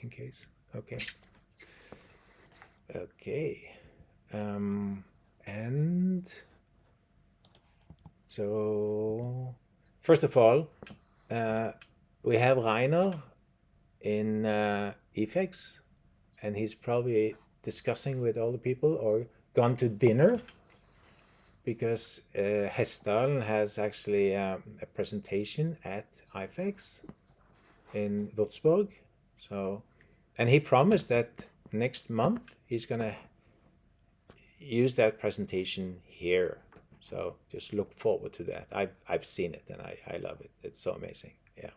in case. Okay. Okay. And so, first of all, we have Rainer in EFEX, and he's probably discussing with all the people or gone to dinner because Hessdalen has actually a presentation at IFEX in Würzburg. So, and he promised that next month he's gonna use that presentation here. So just look forward to that. I've seen it and I love it. It's so amazing. Yeah.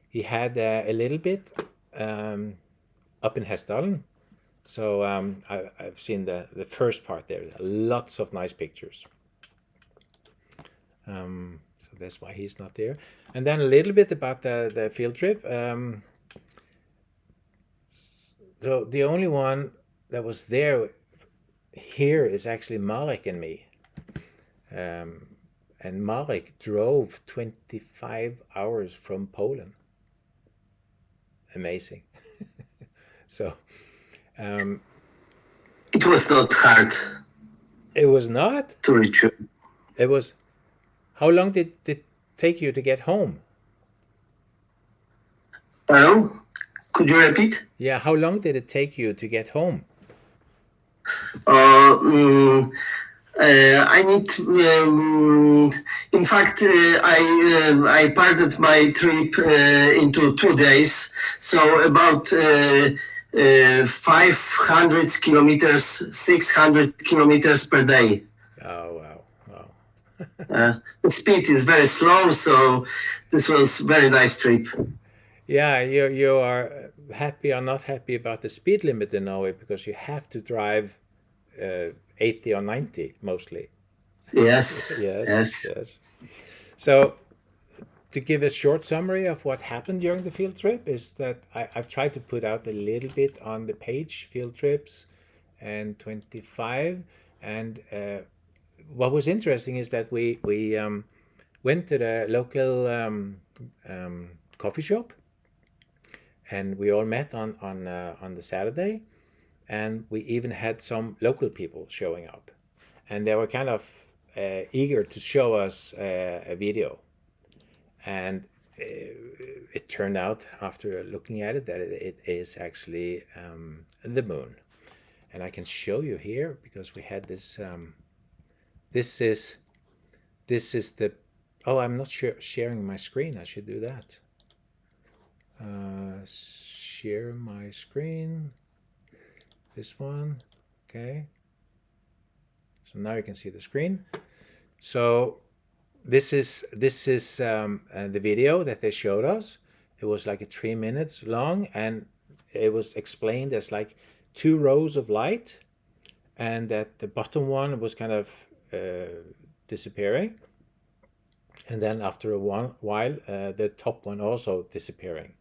He had a little bit up in Hessdalen. So I've seen the first part there. Lots of nice pictures. So that's why he's not there. And then a little bit about the field trip. So the only one that was there here is actually Marek and me. And Marek drove 25 hours from Poland. Amazing. So it was not hard. It was not? To reach you. It was. How long did it take you to get home? Hello? Could you repeat? Yeah, how long did it take you to get home? I need. In fact, I parted my trip into 2 days, so about 500 kilometers, 600 kilometers per day. Oh wow, The speed is very slow, so this was very nice trip. Yeah, you are happy or not happy about the speed limit in Norway because you have to drive 80 or 90 mostly. Yes. Yes. So, to give a short summary of what happened during the field trip is that I've tried to put out a little bit on the page, field trips and 25. And what was interesting is that we went to the local coffee shop, and we all met on the Saturday, and we even had some local people showing up, and they were kind of eager to show us a video. And it turned out, after looking at it, that it is actually the moon. And I can show you here because we had this. This is the. Oh, I'm not sharing my screen. I should do that. Share my screen. This one. Okay. So now you can see the screen. So this is the video that they showed us. It was like 3 minutes long, and it was explained as like 2 rows of light, and that the bottom one was kind of disappearing, and then after a while the top one also disappearing.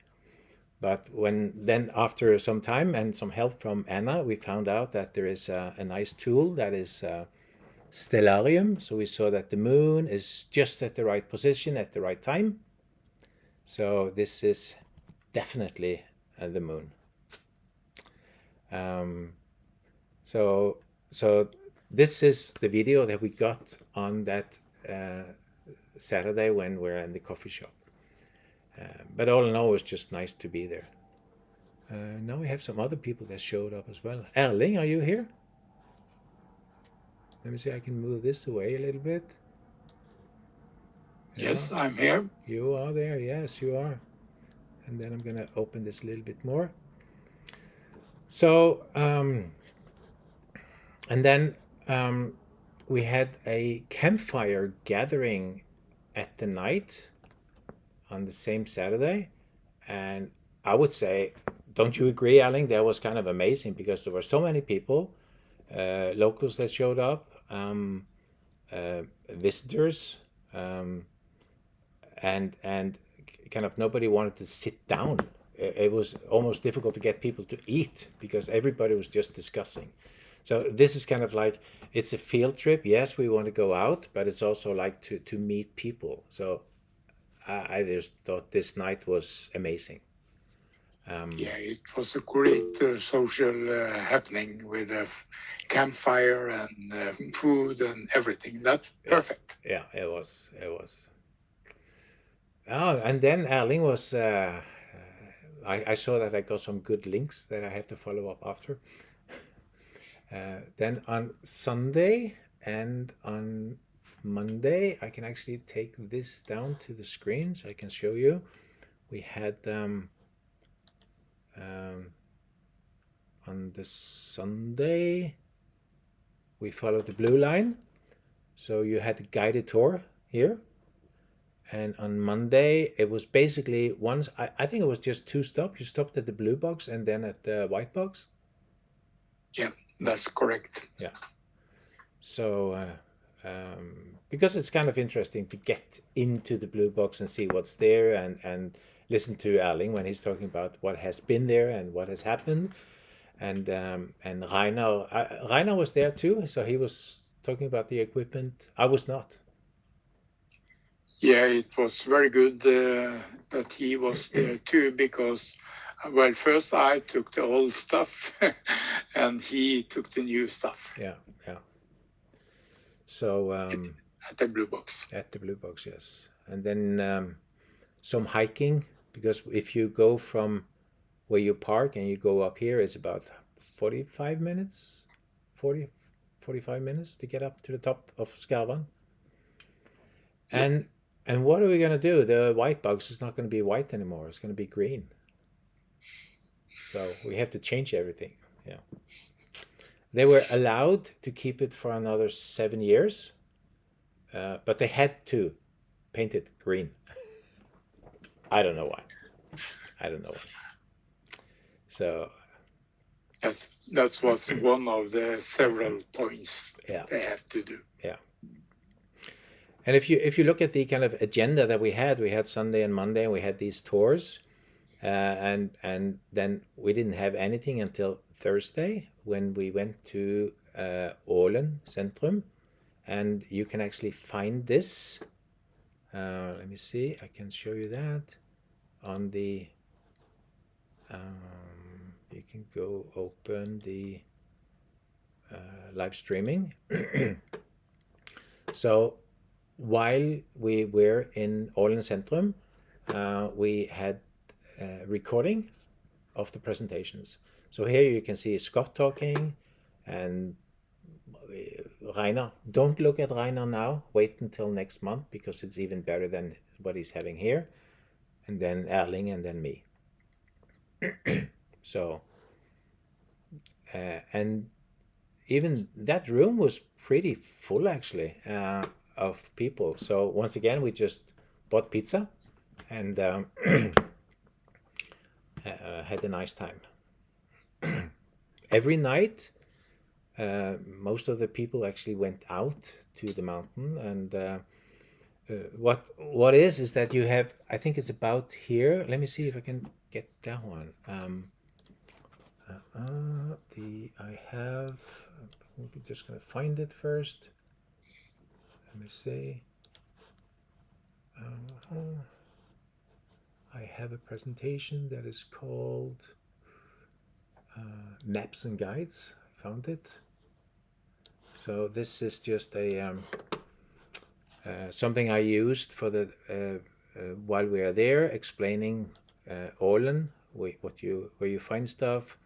But then after some time and some help from Anna, we found out that there is a nice tool that is stellarium. So we saw that the moon is just at the right position at the right time. So this is definitely the moon. So this is the video that we got on that Saturday when we're in the coffee shop. But all in all, it was just nice to be there. Now we have some other people that showed up as well. Erling, are you here? Let me see, I can move this away a little bit. Yes, I'm here. You are there, yes, you are. And then I'm gonna open this a little bit more. So, and then we had a campfire gathering at the night on the same Saturday. And I would say, don't you agree, Erling? That was kind of amazing because there were so many people, locals that showed up, visitors, and kind of nobody wanted to sit down. It was almost difficult to get people to eat because everybody was just discussing. So this is kind of like, it's a field trip. Yes, we want to go out, but it's also like to meet people. So I just thought this night was amazing. Yeah, it was a great social happening with a campfire and food and everything. That's perfect. Yeah, it was. Oh, and then Erling was. I saw that I got some good links that I have to follow up after. Then on Sunday and on Monday, I can actually take this down to the screen so I can show you. We had on the Sunday, we followed the blue line. So you had a guided tour here. And on Monday, it was basically I think it was just two stops. You stopped at the blue box and then at the white box. Yeah, that's correct. Yeah. So, because it's kind of interesting to get into the blue box and see what's there and listen to Erling when he's talking about what has been there and what has happened. And Rainer was there too. So he was talking about the equipment. I was not. Yeah, it was very good that he was there too, because, well, first I took the old stuff and he took the new stuff. Yeah. So at the blue box. At the blue box, yes. And then some hiking, because if you go from where you park and you go up here, it's about 45 minutes, 45 minutes to get up to the top of Skarvan. And what are we going to do? The white box is not going to be white anymore. It's going to be green. So we have to change everything. Yeah. They were allowed to keep it for another 7 years, but they had to paint it green. I don't know why. So that was one of the several points they have to do. Yeah. And if you look at the kind of agenda that we had Sunday and Monday, and we had these tours, and then we didn't have anything until Thursday when we went to Ålen Centrum, and you can actually find this. Let me see. I can show you that on the. You can go open the live streaming. So while we were in Ålen Centrum, we had recording of the presentations. So here you can see Scott talking and Rainer. Don't look at Rainer now. Wait until next month, because it's even better than what he's having here. And then Erling and then me. So, and even that room was pretty full actually of people. So once again, we just bought pizza and had a nice time. Every night, most of the people actually went out to the mountain, and what is that you have, I think it's about here. Let me see if I can get that one. We're just gonna find it first. Let me see. I have a presentation that is called Maps and Guides. I found it. So this is just a something I used for the while we are there, explaining Ålen, where you find stuff,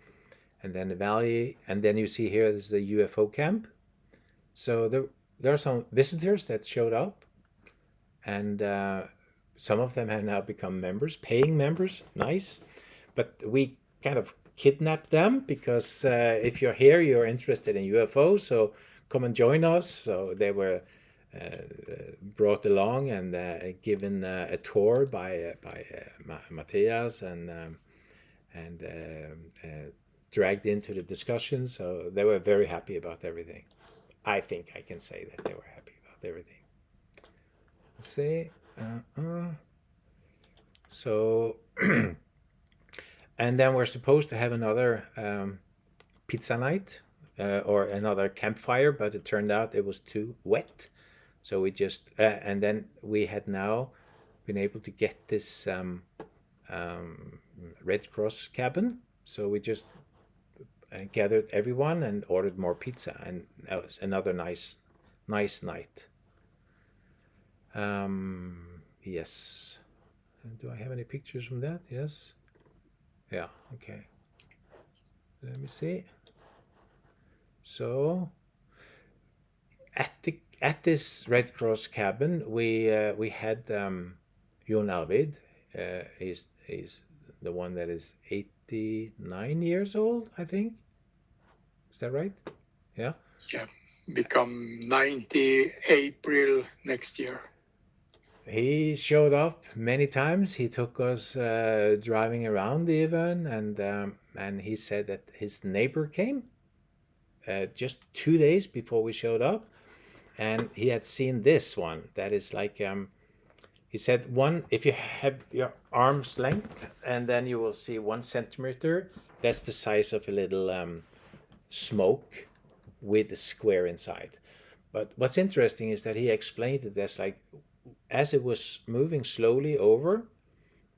and then the valley, and then you see here this is the UFO camp. So there are some visitors that showed up, and some of them have now become members, paying members. Nice, but we kind of kidnapped them because if you're here, you're interested in UFO, so come and join us. So they were brought along and given a tour by Matthias and dragged into the discussion. So they were very happy about everything. I think I can say that they were happy about everything. Let's see. So, and then we're supposed to have another pizza night or another campfire, but it turned out it was too wet. So we just, and then we had now been able to get this Red Cross cabin. So we just gathered everyone and ordered more pizza, and that was another nice night. Yes. Do I have any pictures from that? Yes. Yeah. Okay. Let me see. So at this Red Cross cabin, we had Jon Arvid. He's the one that is 89 years old, I think. Is that right? Yeah. Yeah, become 90 April next year. He showed up many times. He took us driving around even, and he said that his neighbor came just 2 days before we showed up, and he had seen this one that is like he said, one, if you have your arm's length, and then you will see 1 centimeter. That's the size of a little smoke with a square inside. But what's interesting is that he explained it as like, as it was moving slowly over,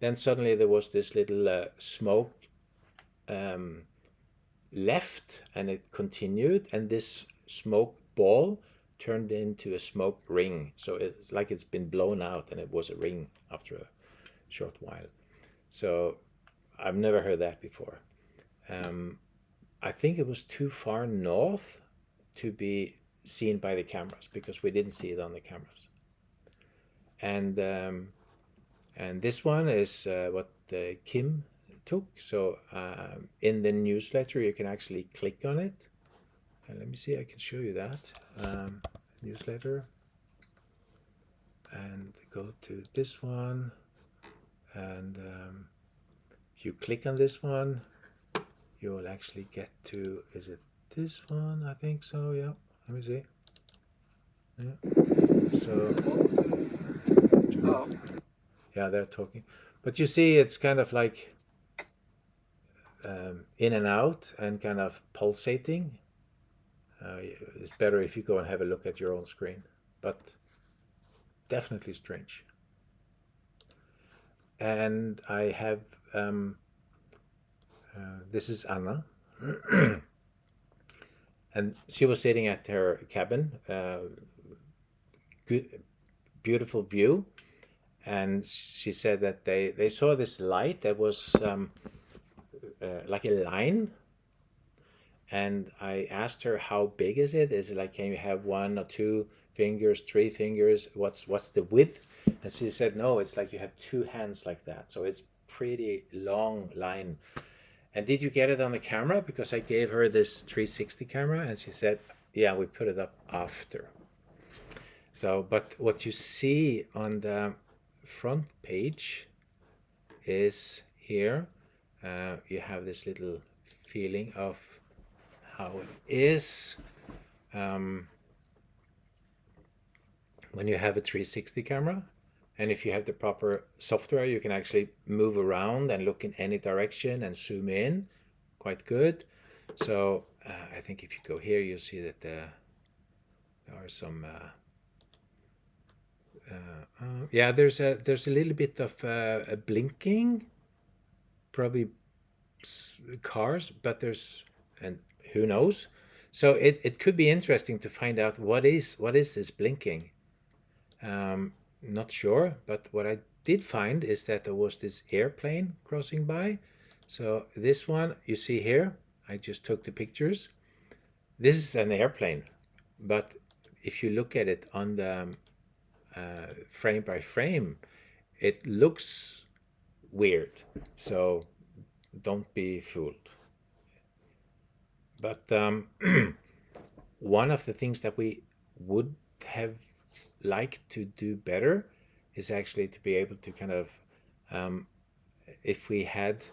then suddenly there was this little smoke left, and it continued, and this smoke ball turned into a smoke ring. So it's like it's been blown out, and it was a ring after a short while. So I've never heard that before. I think it was too far north to be seen by the cameras, because we didn't see it on the cameras. And this one is what Kim took. So in the newsletter, you can actually click on it. And let me see, I can show you that. Newsletter. And go to this one. And you click on this one, you will actually get to, is it this one? I think so, yeah. Let me see. Yeah. So, yeah, they're talking. But you see, it's kind of like in and out and kind of pulsating. It's better if you go and have a look at your own screen, but definitely strange. And I have, this is Anna. And she was sitting at her cabin, good, beautiful view. And she said that they saw this light that was like a line. And I asked her, how big is it? Is it like, can you have 1 or 2 fingers, 3 fingers? What's the width? And she said, no, it's like you have 2 hands like that. So it's pretty long line. And did you get it on the camera? Because I gave her this 360 camera, and she said, yeah, we put it up after. So, but what you see on the front page is here, you have this little feeling of how it is when you have a 360 camera. And if you have the proper software, you can actually move around and look in any direction and zoom in quite good. So I think if you go here, you'll see that there are some yeah, there's a little bit of a blinking, probably cars, but there's, and who knows. So it could be interesting to find out what is this blinking. Not sure, but what I did find is that there was this airplane crossing by. So this one you see here, I just took the pictures. This is an airplane, but if you look at it on the frame by frame, it looks weird. So don't be fooled. But one of the things that we would have liked to do better is actually to be able to kind of, if we had,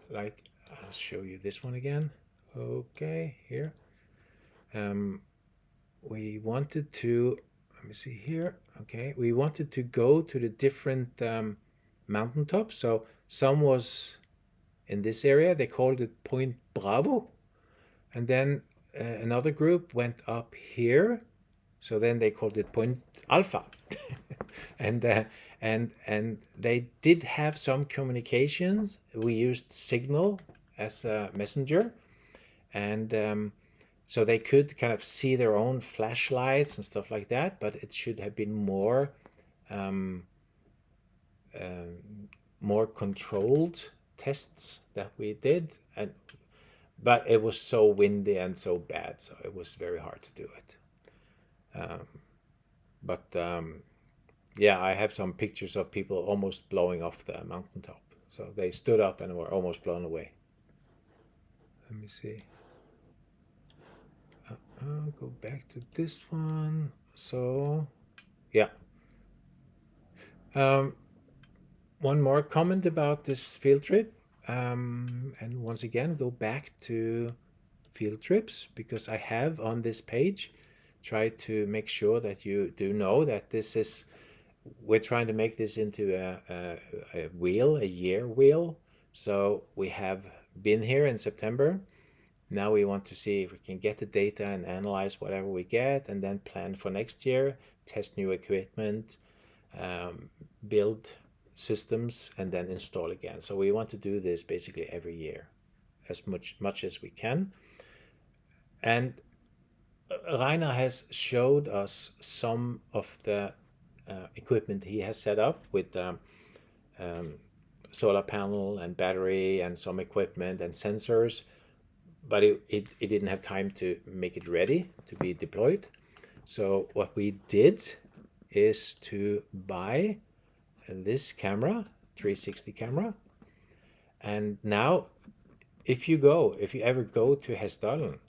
like, I'll show you this one again. Okay, here. We wanted to, let me see here. Okay, we wanted to go to the different mountaintops. So some was in this area, they called it Point Bravo. And then another group went up here. So then they called it Point Alpha. and and they did have some communications. We used Signal as a messenger, and so they could kind of see their own flashlights and stuff like that. But it should have been more um, more controlled tests that we did, and but it was so windy and so bad, so it was very hard to do it. But yeah, I have some pictures of people almost blowing off the mountaintop. So they stood up and were almost blown away. Let me see. I'll go back to this one. So, yeah. One more comment about this field trip. And once again, go back to field trips, because I have on this page tried to make sure that you do know that we're trying to make this into a wheel, a year wheel. So we have been here in September. Now we want to see if we can get the data and analyze whatever we get, and then plan for next year, test new equipment, build systems, and then install again. So we want to do this basically every year, as much as we can. And Rainer has showed us some of the equipment he has set up with solar panel and battery and some equipment and sensors, but it didn't have time to make it ready to be deployed. So what we did is to buy this camera, 360 camera, and now if you ever go to Hessdalen,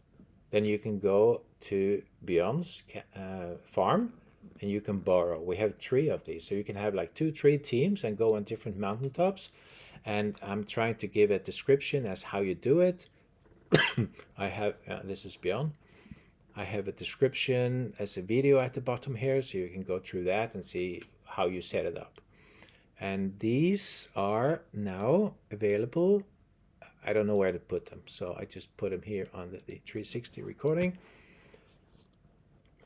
then you can go to Björn's farm and you can borrow. We have 3 of these, so you can have like 2-3 teams and go on different mountaintops. And I'm trying to give a description as how you do it. I have this is Björn. I have a description as a video at the bottom here, so you can go through that and see how you set it up. And these are now available. I don't know where to put them, so I just put them here on the 360 recording.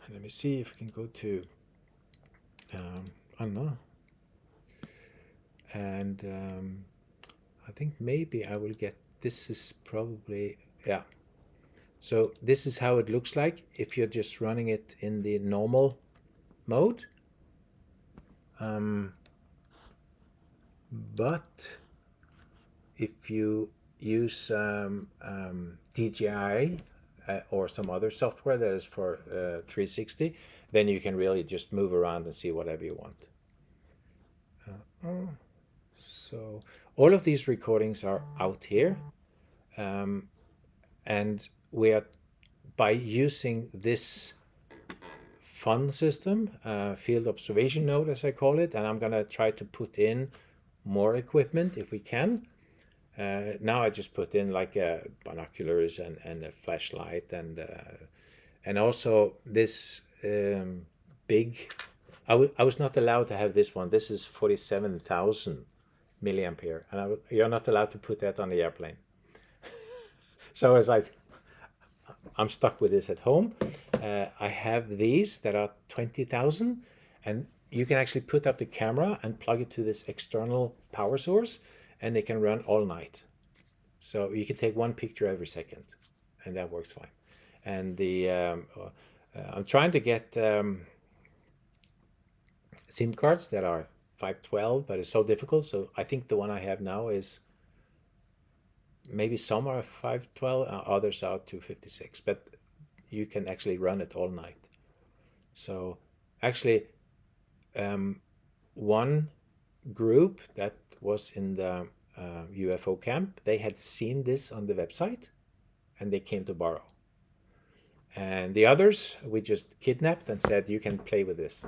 And let me see if we can go to, I don't know. And I think maybe I will get, this is probably, yeah. So this is how it looks like if you're just running it in the normal mode. But if you use DJI or some other software that is for 360, then you can really just move around and see whatever you want. So all of these recordings are out here, and we are, by using this fun system, field observation node as I call it, and I'm gonna try to put in more equipment if we can. Now I just put in like binoculars and a flashlight, and also this big. I was not allowed to have this one. This is 47,000 milliampere, and you're not allowed to put that on the airplane. So it's like I'm stuck with this at home. I have these that are 20,000, and you can actually put up the camera and plug it to this external power source, and they can run all night. So you can take one picture every second, and that works fine. And the I'm trying to get SIM cards that are 512, but it's so difficult. So I think the one I have now is, maybe some are 512, others are 256, but you can actually run it all night. So actually, one group that was in the UFO camp, they had seen this on the website and they came to borrow. And the others, we just kidnapped and said, you can play with this.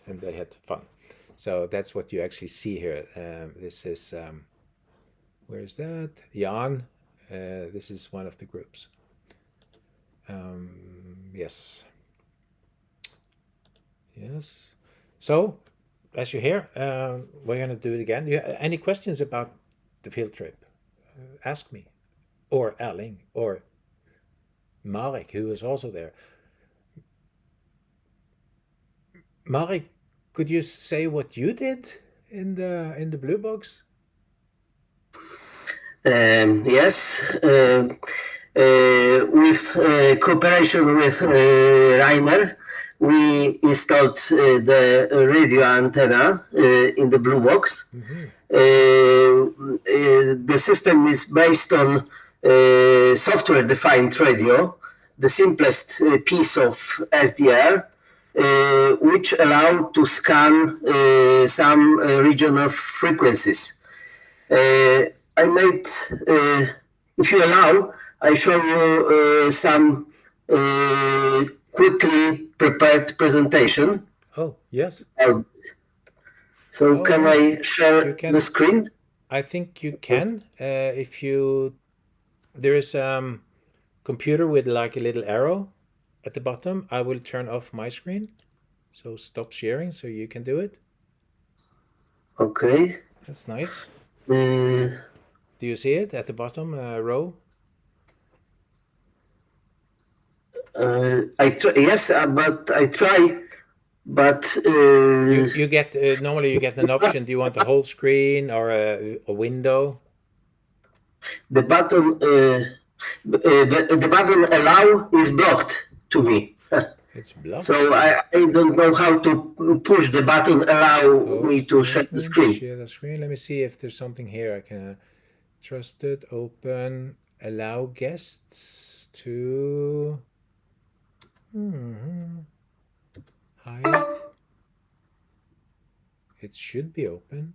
And they had fun. So that's what you actually see here. This is, where is that? Jan. This is one of the groups. Yes. Yes. So, as you hear, we're going to do it again. Do you have any questions about the field trip? Ask me. Or Erling. Or Marek, who is also there. Marek could you say what you did in the Blue Box? Yes, with cooperation with Rainer, we installed the radio antenna in the Blue Box. The system is based on software-defined radio, the simplest piece of SDR, which allow to scan some region of frequencies. I made, if you allow, I show you some quickly prepared presentation. Oh, yes. So can yes. I share You can. the screen? I think you can. If you, there is computer with like a little arrow at the bottom. I will turn off my screen. So stop sharing so you can do it. Okay. That's nice. Uh, Do you see it at the bottom row? yes, but I try, but You get normally you get an option. Do you want the whole screen or a window? the button the button allow is blocked to me. It's blocked. So I don't know how to push the button allow me to share the screen. Share the screen. Let me see if there's something here I can trusted, open, allow guests to hide. It should be open.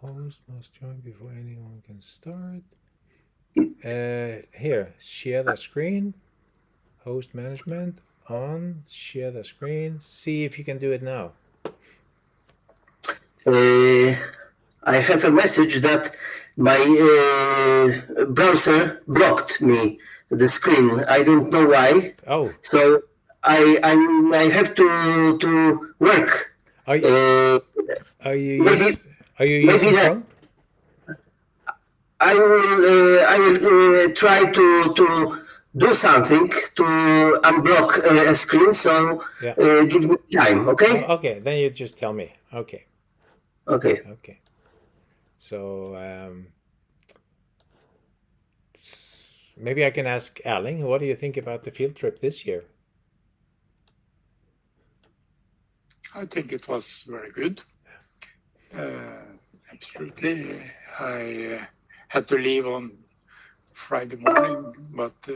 Host must join before anyone can start. Here, share the screen. Host management on. Share the screen. See if you can do it now. I have a message that my browser blocked me the screen. I don't know why. Oh. So I have to work. Are you using Chrome? I will try to do something to unblock a screen. So give me time, okay? Oh, okay, then you just tell me. Okay. Okay. Okay. So maybe I can ask Erling, what do you think about the field trip this year? I think it was very good. Absolutely. I had to leave on Friday morning, but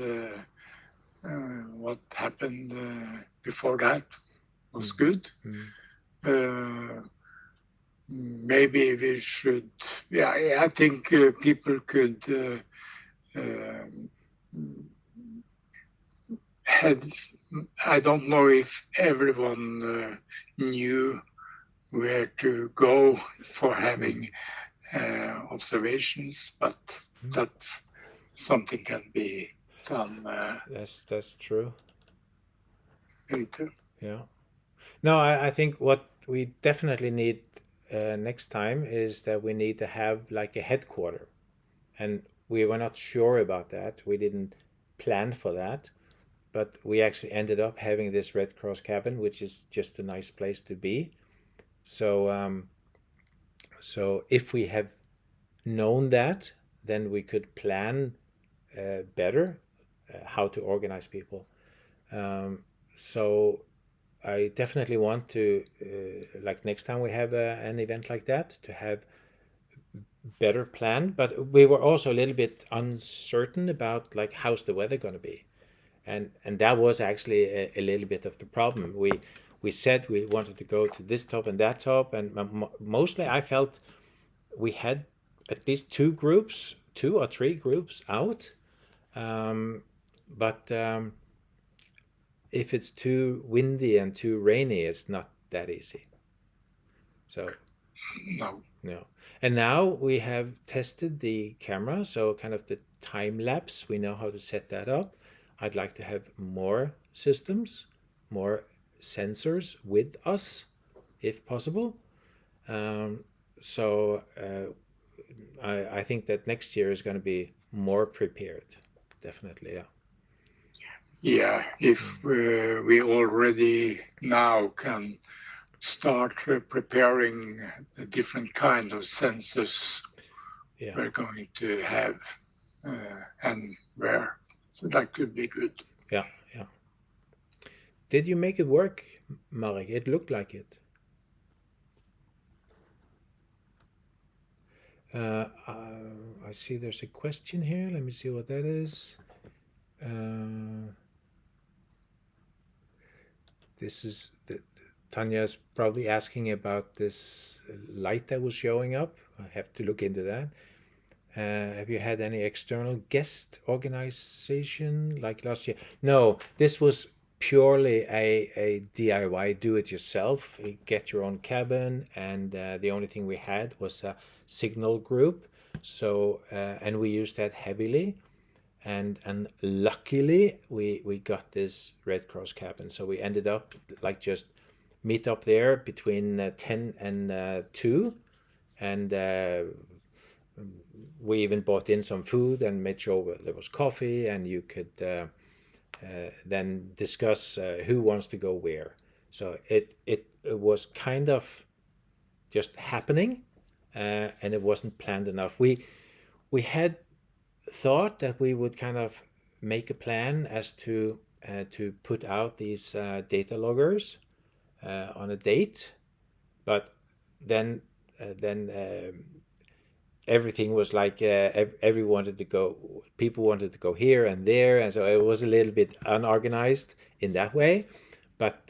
what happened before that was good. Maybe we should, I think people could I don't know if everyone knew where to go for having observations, but that something can be done. That's true. Later. Yeah. No, I think what we definitely need next time is that we need to have like a headquarter, and we were not sure about that. We didn't plan for that, but we actually ended up having this Red Cross cabin, which is just a nice place to be. So so if we have known that, then we could plan better how to organize people. So I definitely want to, like next time we have an event like that, to have better planned. But we were also a little bit uncertain about like how's the weather going to be, and that was actually a little bit of the problem. We said we wanted to go to this top and that top, and mostly I felt we had at least two or three groups out. But if it's too windy and too rainy, it's not that easy. So no. And now we have tested the camera, so kind of the time lapse, we know how to set that up. I'd like to have more systems, more sensors with us, if possible. So I think that next year is going to be more prepared, definitely. Yeah. Yeah, if we already now can start preparing the different kind of sensors Yeah. we're going to have and where, so that could be good. Yeah. Yeah. Did you make it work, Marek? It looked like it. I see there's a question here. Let me see what that is. This is Tanya's probably asking about this light that was showing up. I have to look into that. Have you had any external guest organization like last year? No, this was purely a DIY, do it yourself. You get your own cabin, and the only thing we had was a signal group. So and we used that heavily, and luckily we got this Red Cross cabin. So we ended up like just meet up there between 10 and 2, and we even bought in some food and made sure there was coffee, and you could then discuss who wants to go where. So it was kind of just happening, and it wasn't planned enough. We had thought that we would kind of make a plan as to put out these data loggers on a date, but then everything was like everyone wanted to go, people wanted to go here and there, and so it was a little bit unorganized in that way. But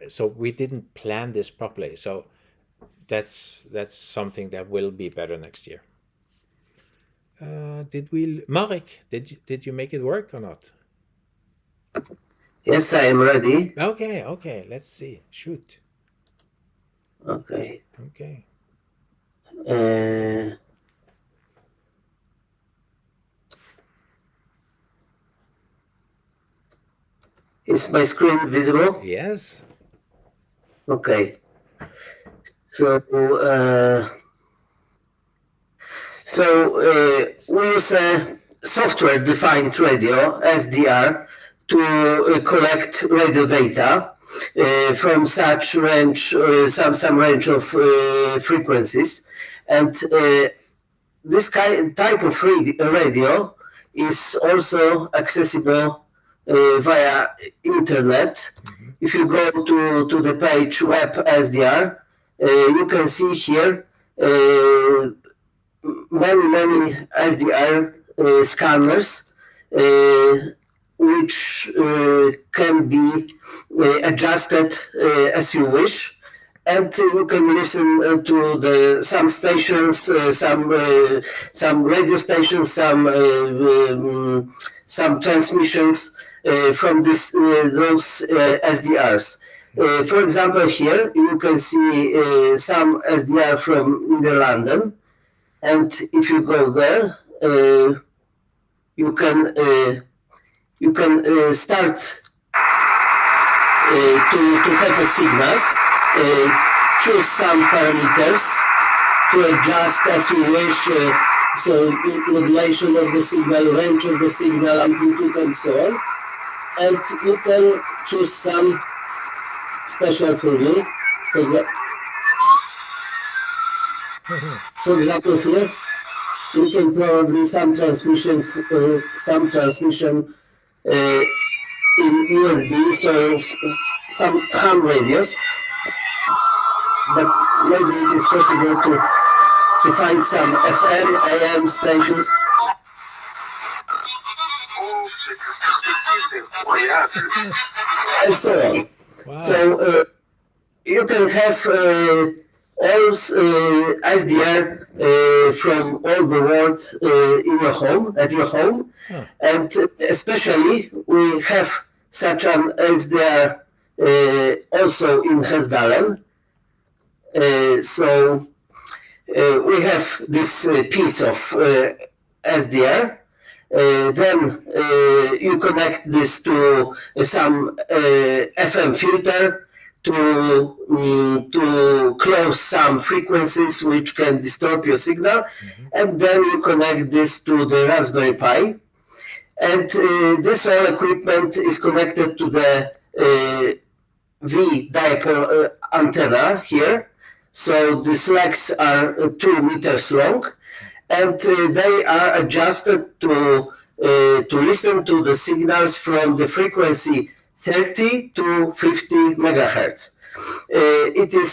so we didn't plan this properly. So that's something that will be better next year. Marek, did you make it work or not? Yes, I am ready. Okay, let's see. Shoot. Okay. Is my screen visible? Yes. Okay. So we use a software-defined radio (SDR) to collect radio data from such range, some range of frequencies, and this type of radio is also accessible via internet. If you go to the page Web SDR, you can see here many SDR scanners which can be adjusted as you wish, and you can listen to some stations, some radio stations, some transmissions from those SDRs. For example, here you can see some SDR from Netherlands, and if you go there, you can start to have a signals, choose some parameters to adjust as you wish, so modulation of the signal, range of the signal, amplitude, and so on. And you can choose some special for you. For example, here we can probably some transmission in USB, so some ham radios, but maybe it is possible to find some FM, AM stations. And so on. Wow. So you can have all SDR from all the world at your home, and especially we have such an SDR also in Hesdalen. So we have this piece of SDR. Then you connect this to some FM filter to close some frequencies which can disturb your signal, and then you connect this to the Raspberry Pi, And this all equipment is connected to the V dipole antenna here. So these legs are 2 meters long, and they are adjusted to listen to the signals from the frequency 30 to 50 megahertz. It is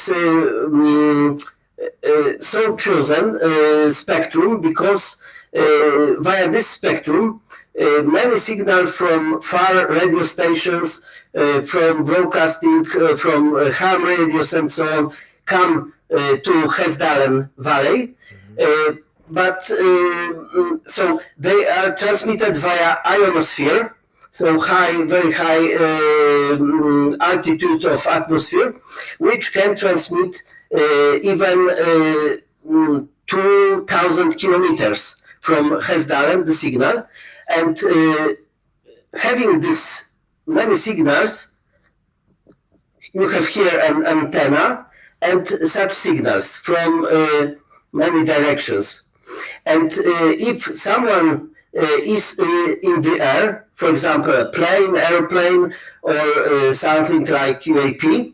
so chosen spectrum because via this spectrum, many signals from far radio stations, from broadcasting, from ham radios and so on, come to Hessdalen Valley. So they are transmitted via ionosphere, so very high altitude of atmosphere, which can transmit even 2,000 kilometers from Hessdalen, the signal. And having this many signals, you have here an antenna and such signals from many directions. And if someone is in the air, for example, a plane, airplane, or something like UAP,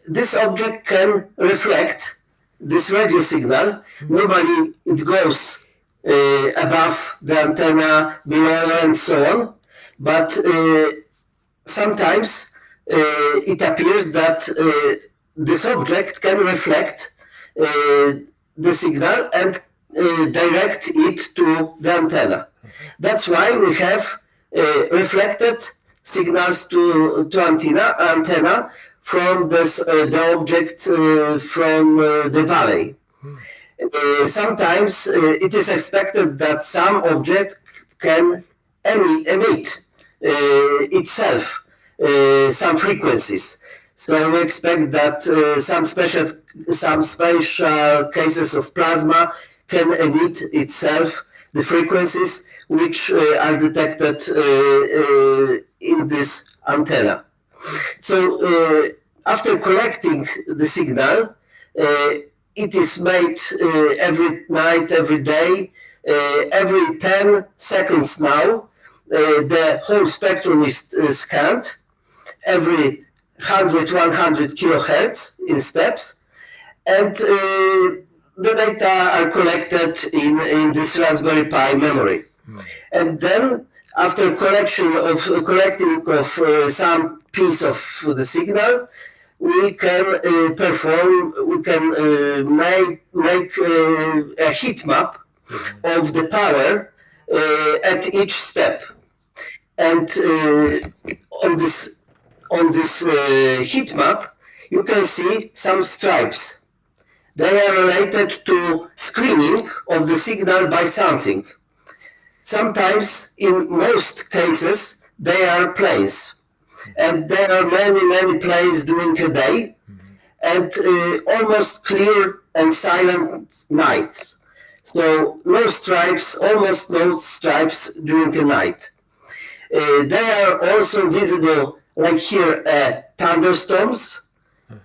this object can reflect this radio signal. Normally it goes above the antenna, below, and so on. But sometimes it appears that this object can reflect the signal and direct it to the antenna. That's why we have reflected signals to antenna from the object from the valley. Sometimes it is expected that some object can emit itself some frequencies. So we expect that some special cases of plasma can emit itself the frequencies which are detected in this antenna. So after collecting the signal, it is made every night, every day, every 10 seconds now. The whole spectrum is scanned every 100 kilohertz in steps, and the data are collected in this Raspberry Pi memory. And then, after collecting of some piece of the signal, we can make a heat map of the power at each step. And on this heat map, you can see some stripes. They are related to screening of the signal by something. Sometimes, in most cases, they are planes. And there are many planes during a day, and almost clear and silent nights. So no stripes, almost no stripes during a night. They are also visible, like here, thunderstorms,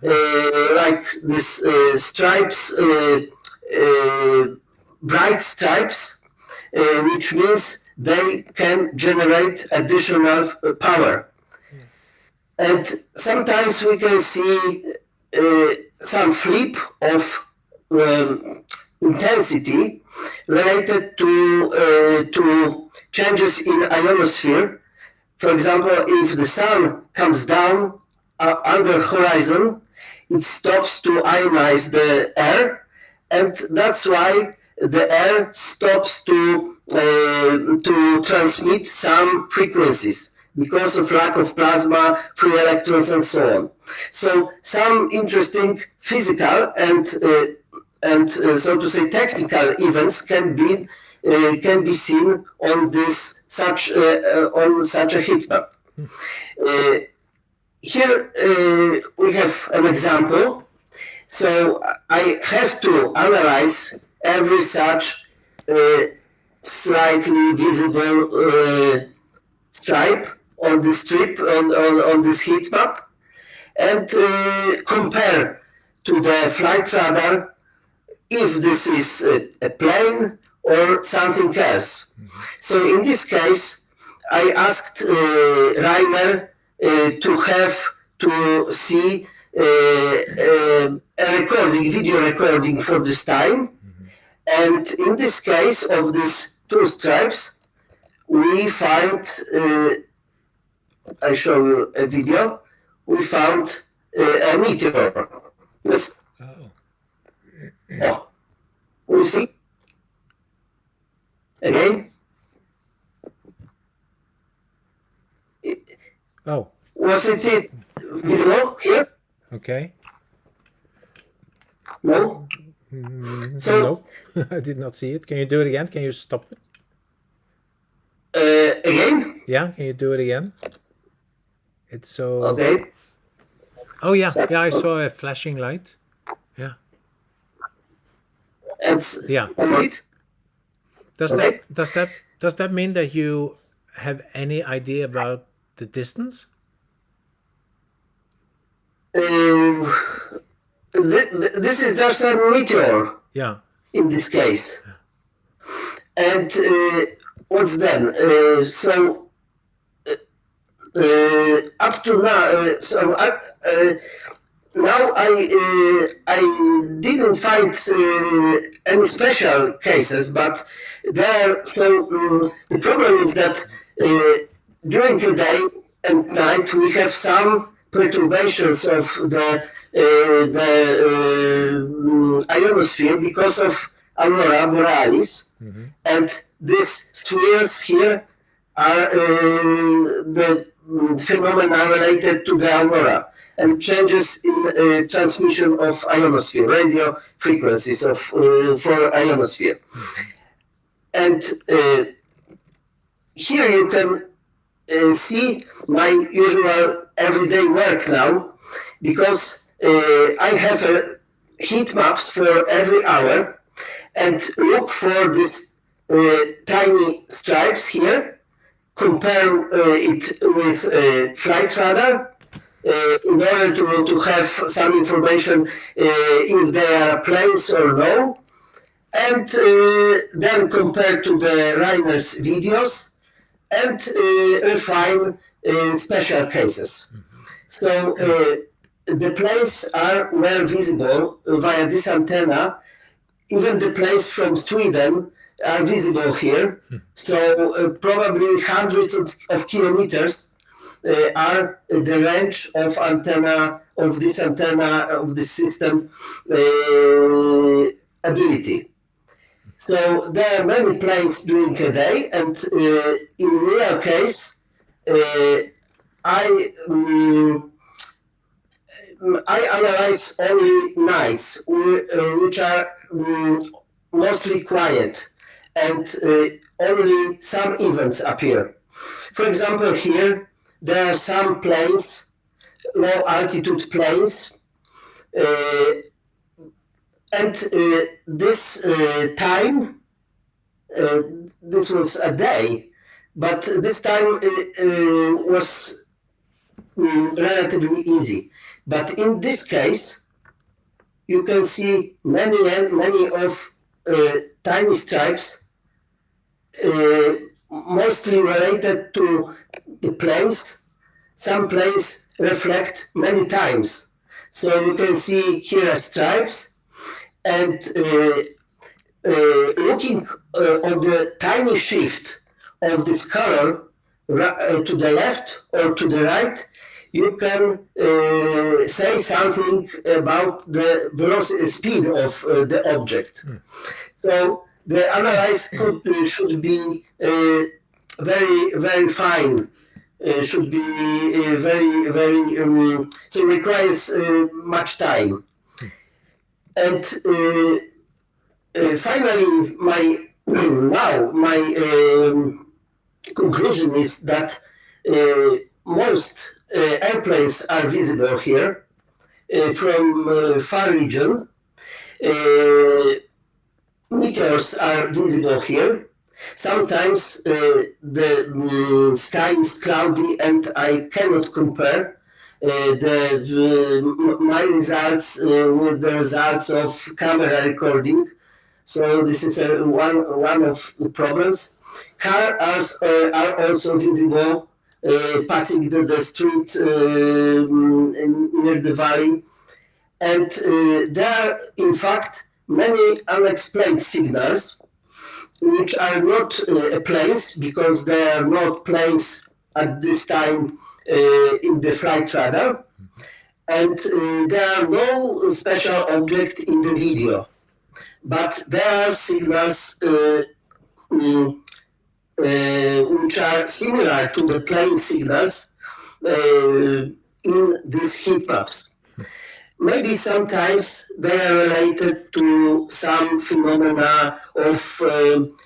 like this stripes, bright stripes, which means they can generate additional power. And sometimes we can see some flip of intensity related to changes in ionosphere. For example, if the sun comes down under horizon, it stops to ionize the air, and that's why the air stops to transmit some frequencies because of lack of plasma, free electrons, and so on. So some interesting physical and so to say technical events can be seen on such a heat map. Here we have an example. So I have to analyze every such slightly visible stripe on this strip on this heat map, and compare to the flight radar if this is a plane or something else. So in this case, I asked Rainer to see a video recording for this time. And in this case of these two stripes, we find, I show you a video, we found a meteor. Yes. Oh. We see? Again? Oh, Was it visible here? okay. No? So, No, I did not see it. Can you do it again? Can you stop it? again? Yeah, can you do it again? It's so... Okay. Oh, yeah. Yeah, I saw a flashing light. Yeah. It's Yeah. right. Does Okay. does that mean that you have any idea about the distance? This is just a meteor Yeah. in this case. And what's then? Up to now, now I didn't find any special cases, but there. The problem is that during the day and night we have some perturbations of the ionosphere because of aurora borealis, and these spheres here are the phenomena related to the aurora and changes in transmission of ionosphere, radio frequencies of for ionosphere. And here you can see my usual everyday work now, because I have heat maps for every hour and look for these tiny stripes here, compare it with flight radar in order to have some information if they are planes or no, and then compare to the Reiner's videos and refine special cases. So the planes are well visible via this antenna. Even the planes from Sweden are visible here. So probably hundreds of kilometers are the range of antenna of this system ability. So there are many planes during a day, and in real case, I analyze only nights, which are mostly quiet, and only some events appear. For example, here there are some planes, low altitude planes, and this time, this was a day, but this time was relatively easy. But in this case, you can see many of tiny stripes, mostly related to the planes. Some planes reflect many times. So you can see here stripes, and looking on the tiny shift of this color to the left or to the right, you can say something about the velocity speed of the object. So the analyze should be very fine. Should be very so requires much time. And finally, my conclusion is that most airplanes are visible here from far region. Meteors are visible here. Sometimes the sky is cloudy and I cannot compare my results with the results of camera recording. So this is one of the problems. Cars are also visible passing the street near the valley. And there are, in fact, many unexplained signals which are not planes, because they are not planes at this time in the flight radar. And there are no special object in the video. But there are signals which are similar to the plane signals in these heat maps. Maybe sometimes they are related to some phenomena of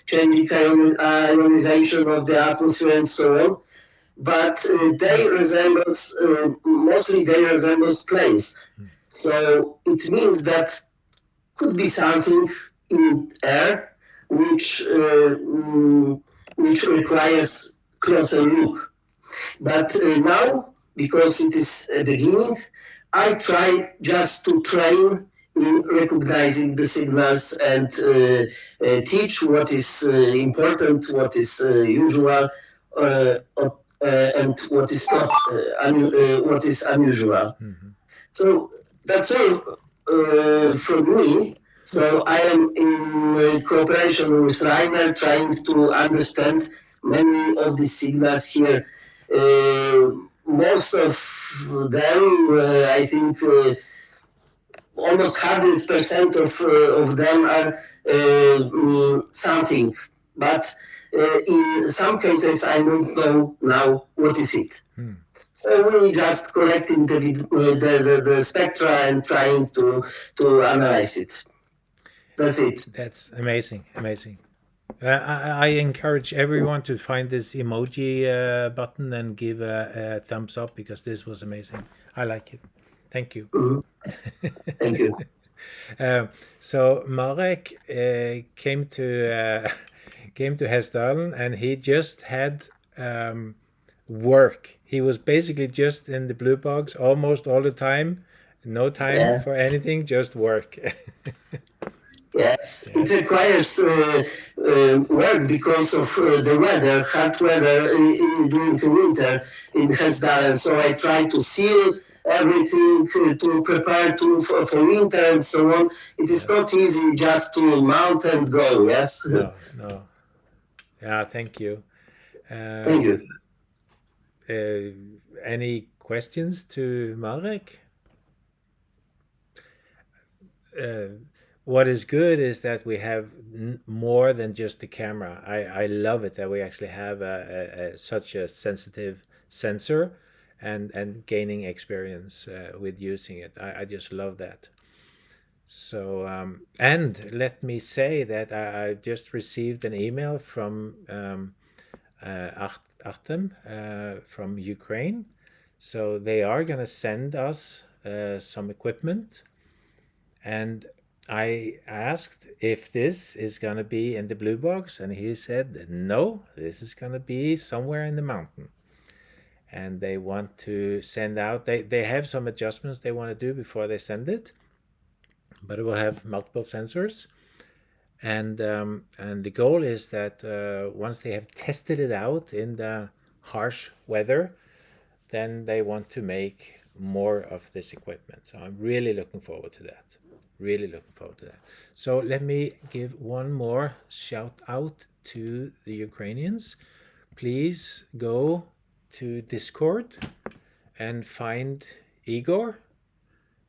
changing ionization of the atmosphere and so on, but mostly they resemble planes. So it means that could be something in air which requires closer look. But now, because it is a beginning, I try just to train in recognizing the signals and teach what is important, what is usual, and what is not, what is unusual. Mm-hmm. So that's all from me. So I am in cooperation with Rainer, trying to understand many of the signals here. Most of them, I think, almost 100% of them are something. But in some cases, I don't know now what is it. So we just collecting the spectra and trying to analyze it. That's it. That's amazing. I encourage everyone to find this emoji button and give a thumbs up, because this was amazing. I like it. Thank you. Mm-hmm. Thank you. So Marek came to Hessdalen, and he just had work. He was basically just in the blue box almost all the time. No time for anything, just work. Yes, it requires work because of the weather, hot weather during the winter in Hessdalen. So I try to seal everything to prepare for winter and so on. It is not easy just to mount and go. Yes. No. Yeah. Thank you. Thank you. Any questions to Marek? What is good is that we have more than just the camera. I love it that we actually have such a sensitive sensor and gaining experience with using it. I just love that. So, and let me say that I just received an email from Artem from Ukraine. So they are going to send us some equipment, and I asked if this is going to be in the blue box, and he said, no, this is going to be somewhere in the mountain. And they want to send out, they have some adjustments they want to do before they send it, but it will have multiple sensors. And the goal is that once they have tested it out in the harsh weather, then they want to make more of this equipment. So I'm really looking forward to that. So let me give one more shout out to the Ukrainians. Please go to Discord and find Igor.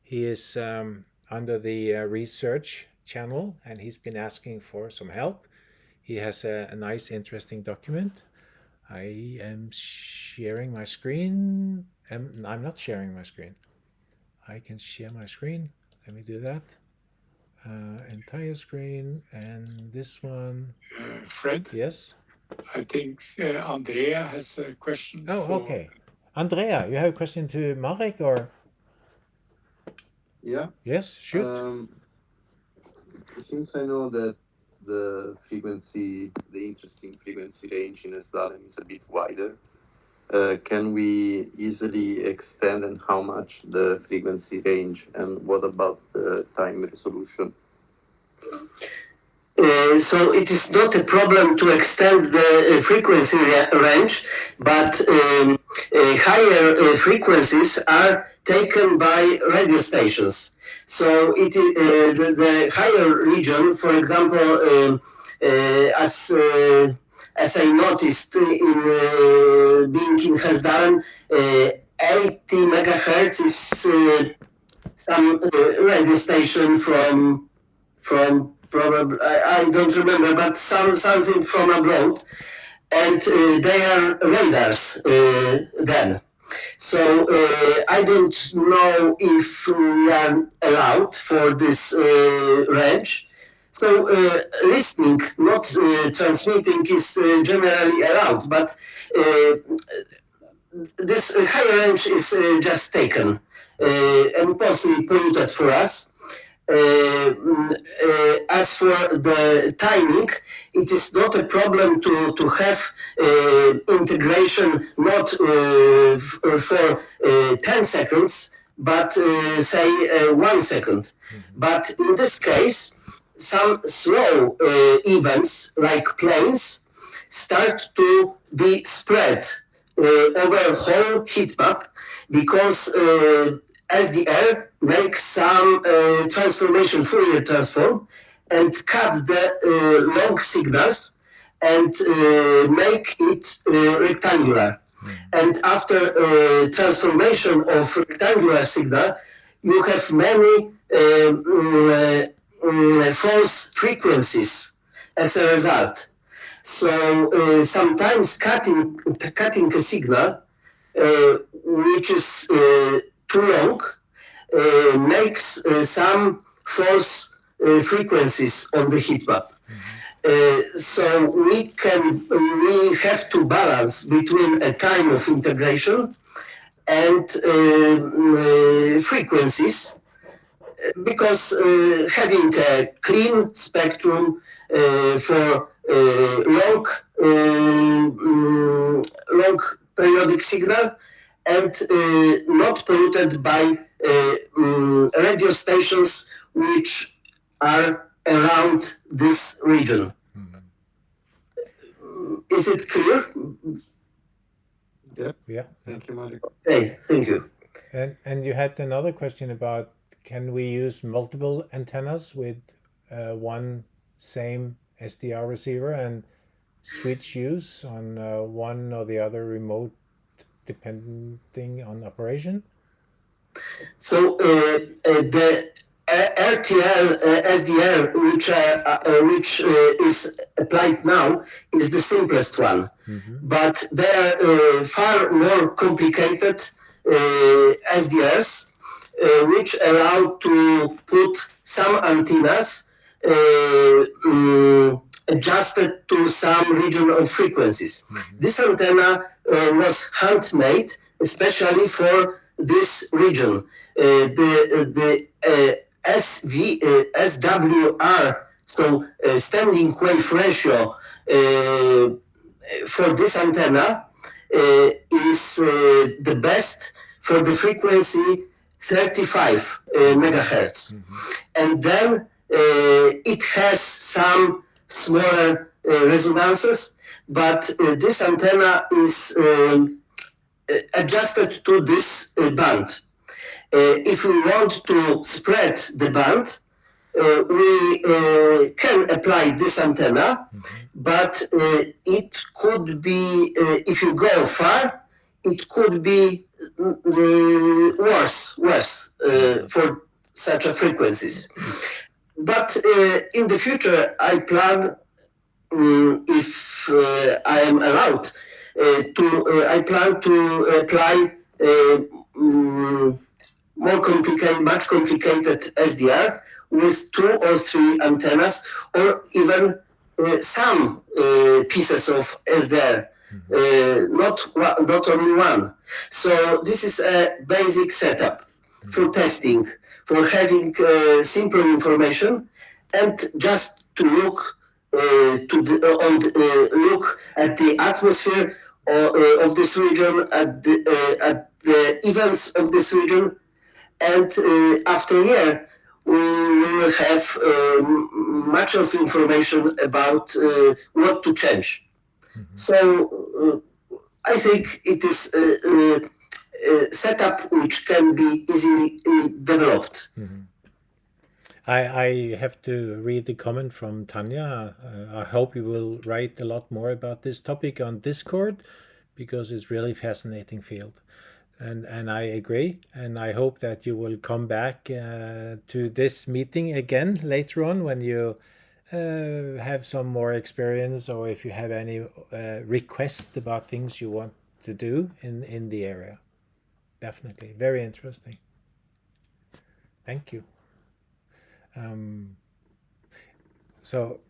He is under the research channel, and he's been asking for some help. He has a nice, interesting document. I am sharing my screen. I'm not sharing my screen. I can share my screen. Let me do that. Entire screen, and this one. Fred? Yes? I think Andrea has a question. Oh, okay. Andrea, you have a question to Marek, or? Yeah. Yes, shoot. Since I know that the interesting frequency range in Hessdalen is a bit wider, can we easily extend, and how much, the frequency range, and what about the time resolution? So it is not a problem to extend the frequency range, but higher frequencies are taken by radio stations. So the higher region, for example, as I noticed in being in Hesdalen, 80 megahertz is some radio station from probably I don't remember, but something from abroad, and they are radars then. So I don't know if we are allowed for this range. So listening, not transmitting, is generally allowed, but this higher range is just taken and possibly polluted for us. As for the timing, it is not a problem to have integration not for 10 seconds, but say 1 second. But in this case, some slow events like planes start to be spread over whole heat map because SDR makes some transformation, Fourier transform, and cut the long signals and make it rectangular. And after transformation of rectangular signal, you have many false frequencies as a result. So sometimes cutting a signal, which is too long, makes some false frequencies on the heat map. So we have to balance between a time of integration and frequencies, because having a clean spectrum for long periodic signal and not polluted by radio stations which are around this region. Is it clear? Yeah. Thank you, Marek. Okay, thank you. And you had another question about, can we use multiple antennas with one same SDR receiver and switch use on one or the other remote depending on operation? So the RTL SDR, which is applied now, is the simplest one. But there are far more complicated SDRs, which allow to put some antennas adjusted to some region of frequencies. This antenna was handmade especially for this region. The SWR, so standing wave ratio for this antenna is the best for the frequency 35 megahertz. And then it has some smaller resonances, but this antenna is adjusted to this band. If we want to spread the band, we can apply this antenna, but it could be, if you go far, it could be worse for such a frequencies. But in the future, I plan, if I am allowed, I plan to apply much complicated SDR with 2 or 3 antennas, or even some pieces of SDR, not only one. So this is a basic setup for testing, for having simple information, and just to look look at the atmosphere of this region, at the events of this region, and after a year we will have much of information about what to change. So I think it is a setup which can be easily developed. I have to read the comment from Tanya. I hope you will write a lot more about this topic on Discord, because it's really fascinating field. And I agree, and I hope that you will come back to this meeting again later on when you have some more experience, or if you have any requests about things you want to do in the area. Definitely, very interesting. Thank you. So,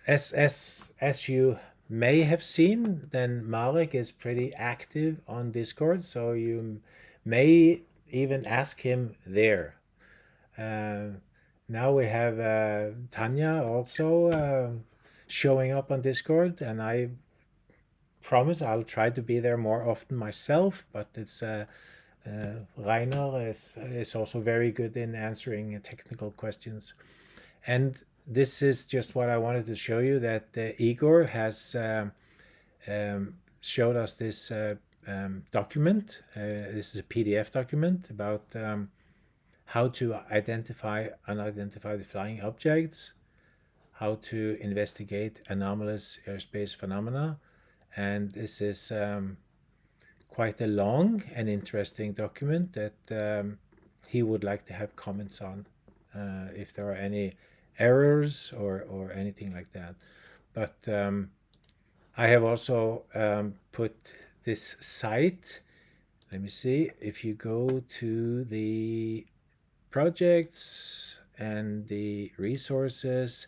as you may have seen, then Marek is pretty active on Discord, so you may even ask him there. Now we have Tanya also showing up on Discord, and I promise I'll try to be there more often myself, but it's Rainer is also very good in answering technical questions. And this is just what I wanted to show you, that Igor has showed us this document. This is a PDF document about how to identify unidentified flying objects, how to investigate anomalous airspace phenomena. And this is quite a long and interesting document that he would like to have comments on, if there are any errors or anything like that. But I have also put this site. Let me see. If you go to the projects and the resources,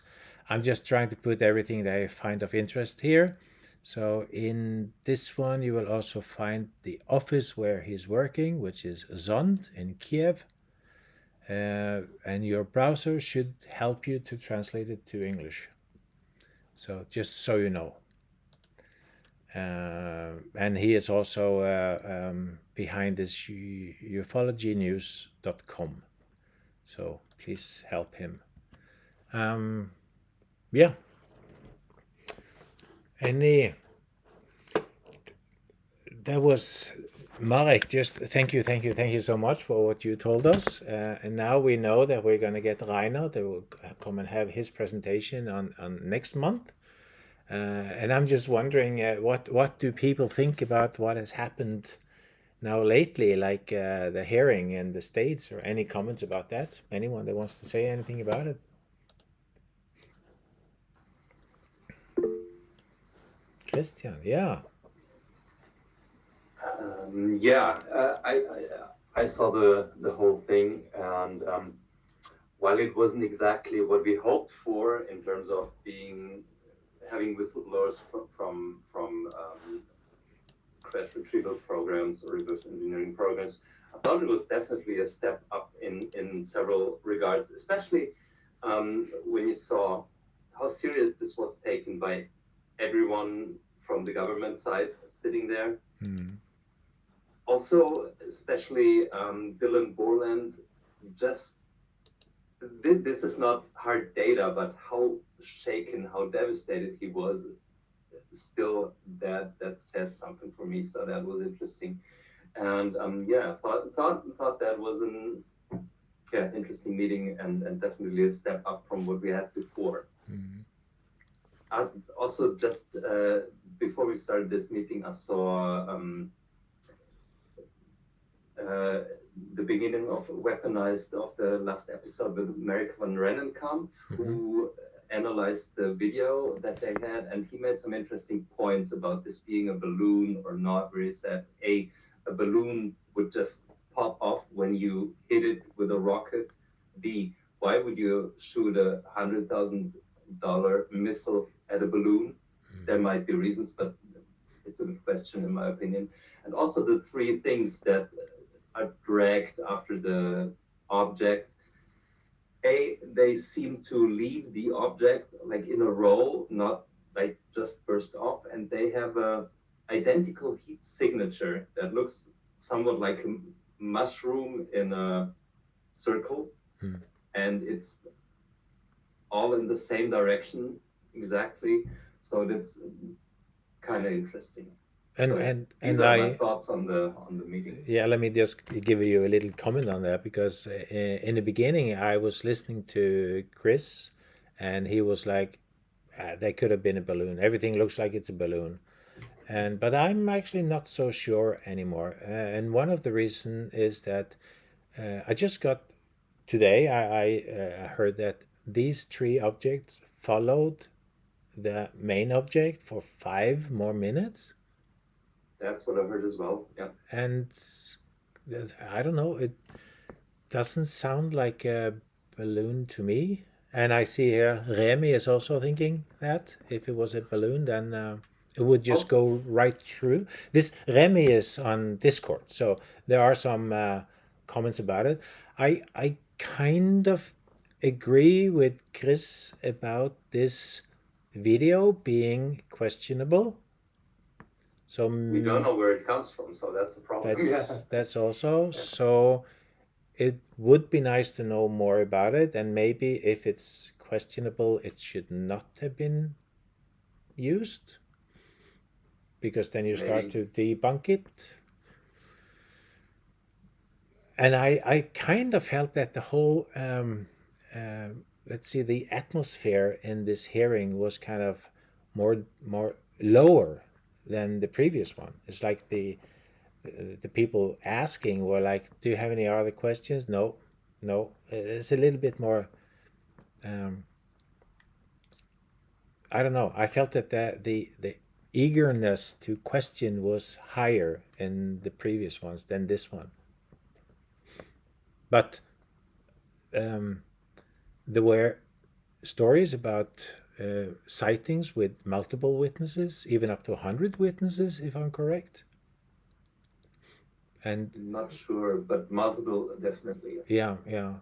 I'm just trying to put everything that I find of interest here. So in this one, you will also find the office where he's working, which is Zond in Kiev. And your browser should help you to translate it to English. So just so you know. And he is also behind this ufologynews.com. So please help him. Yeah. That was Marek. Just thank you so much for what you told us. And now we know that we're going to get Rainer that will come and have his presentation on next month. And I'm just wondering, what do people think about what has happened now lately, like the hearing in the States, or any comments about that? Anyone that wants to say anything about it? Christian, yeah. I saw the whole thing, and while it wasn't exactly what we hoped for in terms of having whistleblowers from crash retrieval programs or reverse engineering programs, I thought it was definitely a step up in several regards, especially when you saw how serious this was taken by everyone from the government side sitting there. Also, especially Dylan Borland, just this is not hard data, but how shaken, how devastated he was. Still, that says something for me. So that was interesting, and thought that was an interesting meeting, and definitely a step up from what we had before. Also, just before we started this meeting, I saw the beginning of Weaponized, of the last episode with Merrick van Rennenkamp, who analyzed the video that they had, and he made some interesting points about this being a balloon or not, where he said a balloon would just pop off when you hit it with a rocket. B, why would you shoot a $100,000 missile at a balloon? There might be reasons, but it's a good question in my opinion. And also the three things that are dragged after the object. A, they seem to leave the object like in a row, not like just burst off, and they have a identical heat signature that looks somewhat like a mushroom in a circle. and it's all in the same direction exactly. So that's kind of interesting. And So and these and are my I thoughts on the meeting. yeah, let me just give you a little comment on that because in the beginning I was listening to Chris, and he was like, "That could have been a balloon. Everything looks like it's a balloon." And but I'm actually not so sure anymore. And one of the reason is that I just got today. I heard that these three objects followed the main object for 5 more minutes, That's what I've heard as well. Yeah. and I don't know. It doesn't sound like a balloon to me. And I see here Remy is also thinking that if it was a balloon, then it would just Also, go right through. This Remy is on Discord, so there are some comments about it. I kind of agree with Chris about this video being questionable. So we don't know where it comes from, so that's a problem. Yeah. that's also Yeah. so. It would be nice to know more about it, and maybe if it's questionable, it should not have been used, because then you start Maybe. to debunk it. And I kind of felt that the whole, let's see, the atmosphere in this hearing was kind of more lower than the previous one. It's like the people asking were like, "Do you have any other questions?" No, no. It's a little bit more. Um, I don't know. I felt that the eagerness to question was higher in the previous ones than this one. But um, there were stories about sightings with multiple witnesses, even up to 100 witnesses, if I'm correct. And Not sure, but multiple definitely. yeah, yeah,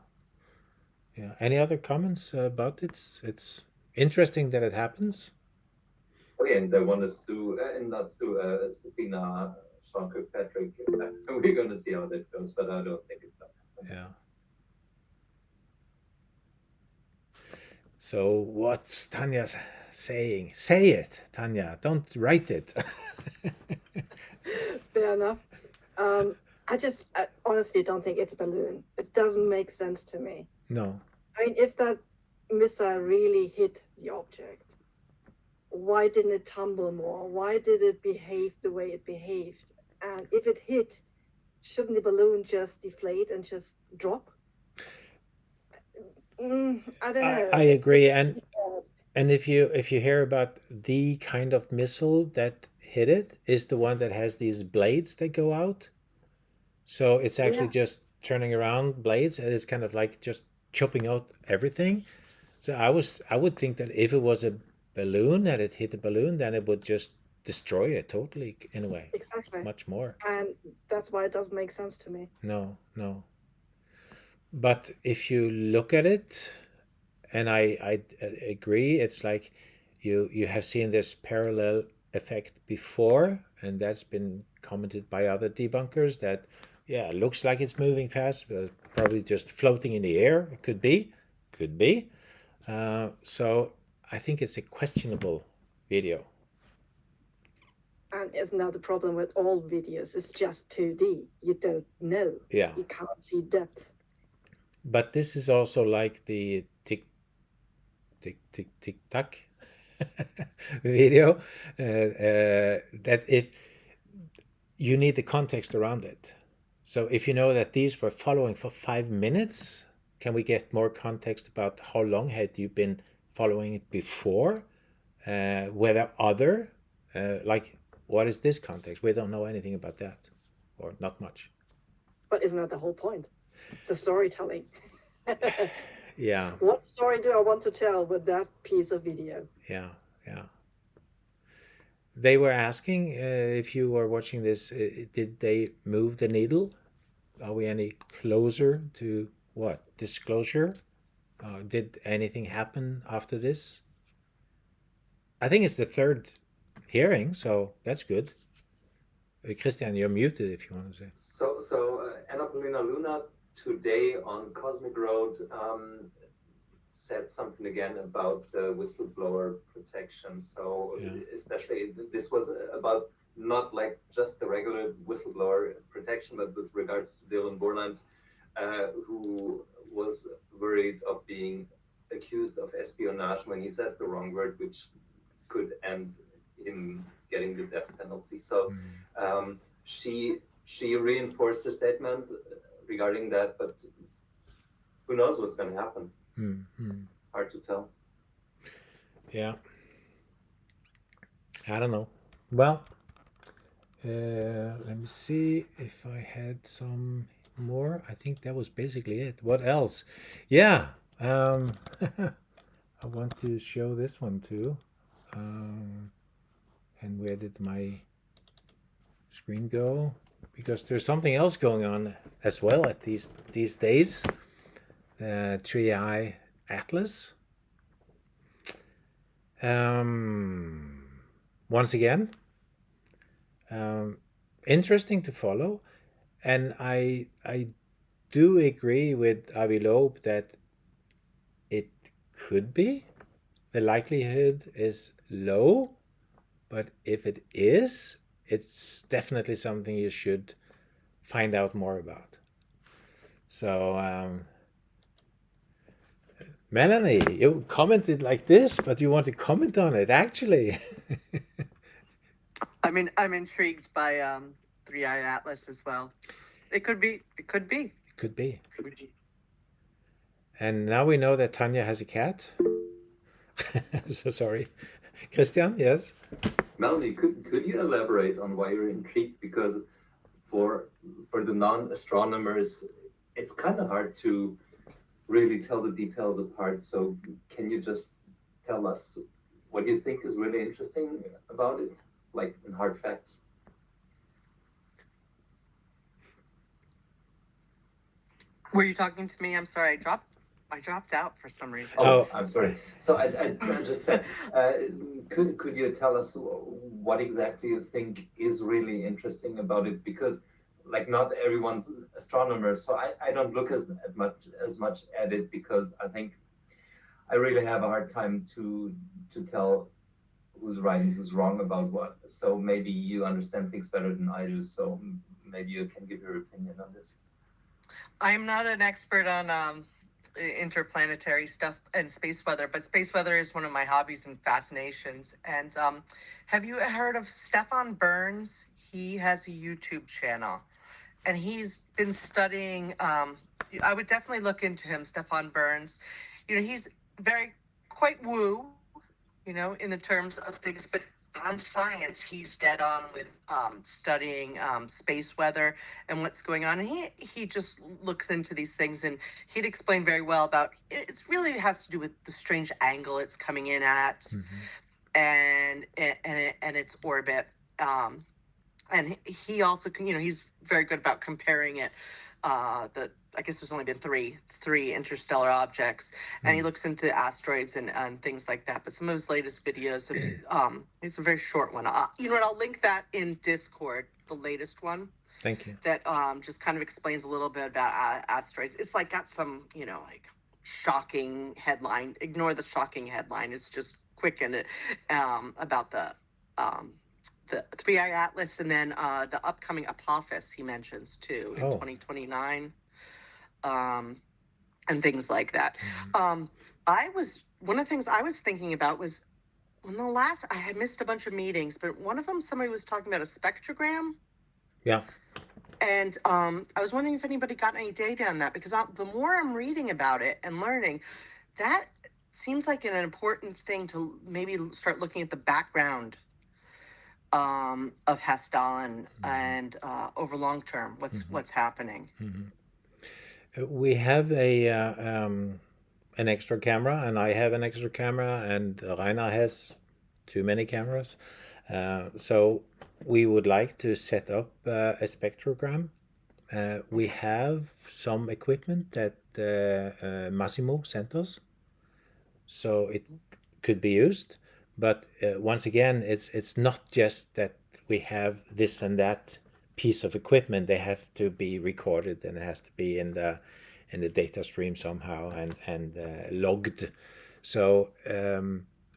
yeah. Any other comments about it? It's interesting that it happens. Oh yeah, and the one is Stu, and not Stu, Stupina, Sean Kirkpatrick. We're going to see how that goes, but I don't think it's going to happen. Yeah. So what's Tanya saying? Say it, Tanya. Don't write it. Fair enough. I honestly don't think it's a balloon. It doesn't make sense to me. No. I mean, if that missile really hit the object, why didn't it tumble more? Why did it behave the way it behaved? And if it hit, shouldn't the balloon just deflate and just drop? I don't know. I agree. And if you hear about the kind of missile that hit it is the one that has these blades that go out. So it's actually Yeah, just turning around blades, and it's kind of like just chopping out everything. So I would think that if it was a balloon that it hit a balloon, then it would just destroy it totally in a way, exactly. much more. And that's why it doesn't make sense to me. No, no. But if you look at it, and I agree, it's like you have seen this parallel effect before, and that's been commented by other debunkers that yeah, it looks like it's moving fast, but probably just floating in the air. It could be. So I think it's a questionable video. And isn't that the problem with all videos? It's just 2D. You don't know. Yeah, You can't see depth. but this is also like the tick tack video, that if you need the context around it. So if you know that these were following for 5 minutes, can we get more context about how long had you been following it before? Were there other, like, what is this context? We don't know anything about that, or not much. But isn't that the whole point? The storytelling. Yeah, What story do I want to tell with that piece of video? yeah, yeah. They were asking if you were watching this, did they move the needle? Are we any closer to what? Disclosure? Did anything happen after this? I think it's the third hearing, so that's good. Christian, you're muted if you want to say. So Anna Paulina Luna today on Cosmic Road said something again about the whistleblower protection. So Yeah. especially this was about not like just the regular whistleblower protection, but with regards to Dylan Borland, who was worried of being accused of espionage when he says the wrong word, which could end in getting the death penalty. So she reinforced her statement regarding that, but who knows what's going to happen? Hard to tell. Yeah. I don't know. Well, let me see if I had some more. I think that was basically it. What else? Yeah. I want to show this one too. And where did my screen go? Because there's something else going on as well at these days. The 3i Atlas. Once again, interesting to follow, and I do agree with Avi Loeb that it could be. The likelihood is low, but if it is, it's definitely something you should find out more about. So, Melanie, you commented like this, but you want to comment on it, actually. I mean, I'm intrigued by 3i Atlas as well. It could be. It could be. And now we know that Tanya has a cat. So sorry. Christian, yes? Melanie, could you elaborate on why you're intrigued? Because for the non-astronomers, it's kind of hard to really tell the details apart. So can you just tell us what you think is really interesting about it, like in hard facts? Were you talking to me? I'm sorry, I dropped out for some reason. Oh, I'm sorry. So I just said, could you tell us what exactly you think is really interesting about it? Because like not everyone's astronomer, so I don't look as much at it, because I think I really have a hard time to tell who's right and who's wrong about what. So maybe you understand things better than I do. So maybe you can give your opinion on this. I'm not an expert on interplanetary stuff and space weather, but space weather is one of my hobbies and fascinations. And have you heard of Stefan Burns? He has a YouTube channel, and he's been studying. I would definitely look into him, Stefan Burns. He's quite woo, in the terms of things, but on science, he's dead on with studying space weather and what's going on. And he just looks into these things, and he'd explain very well about it. It really has to do with the strange angle it's coming in at, and its orbit. And he also can, he's very good about comparing it. I guess there's only been three interstellar objects, and he looks into asteroids and things like that. But some of his latest videos, it's a very short one. You know what? I'll link that in Discord, the latest one. Thank you. That just kind of explains a little bit about asteroids. It's like got some, like shocking headline. Ignore the shocking headline. It's just quick and about the 3i Atlas, and then the upcoming Apophis he mentions too in 2029, and things like that. One of the things I was thinking about was I had missed a bunch of meetings, but one of them somebody was talking about a spectrogram. Yeah. And I was wondering if anybody got any data on that, because the more I'm reading about it and learning, that seems like an important thing to maybe start looking at the background of Hastalan and over long term, what's happening. We have an extra camera, and I have an extra camera, and Rainer has too many cameras. So we would like to set up a spectrogram. We have some equipment that Massimo sent us, so it could be used. But once again, it's not just that we have this and that piece of equipment, they have to be recorded and it has to be in the data stream somehow and logged. So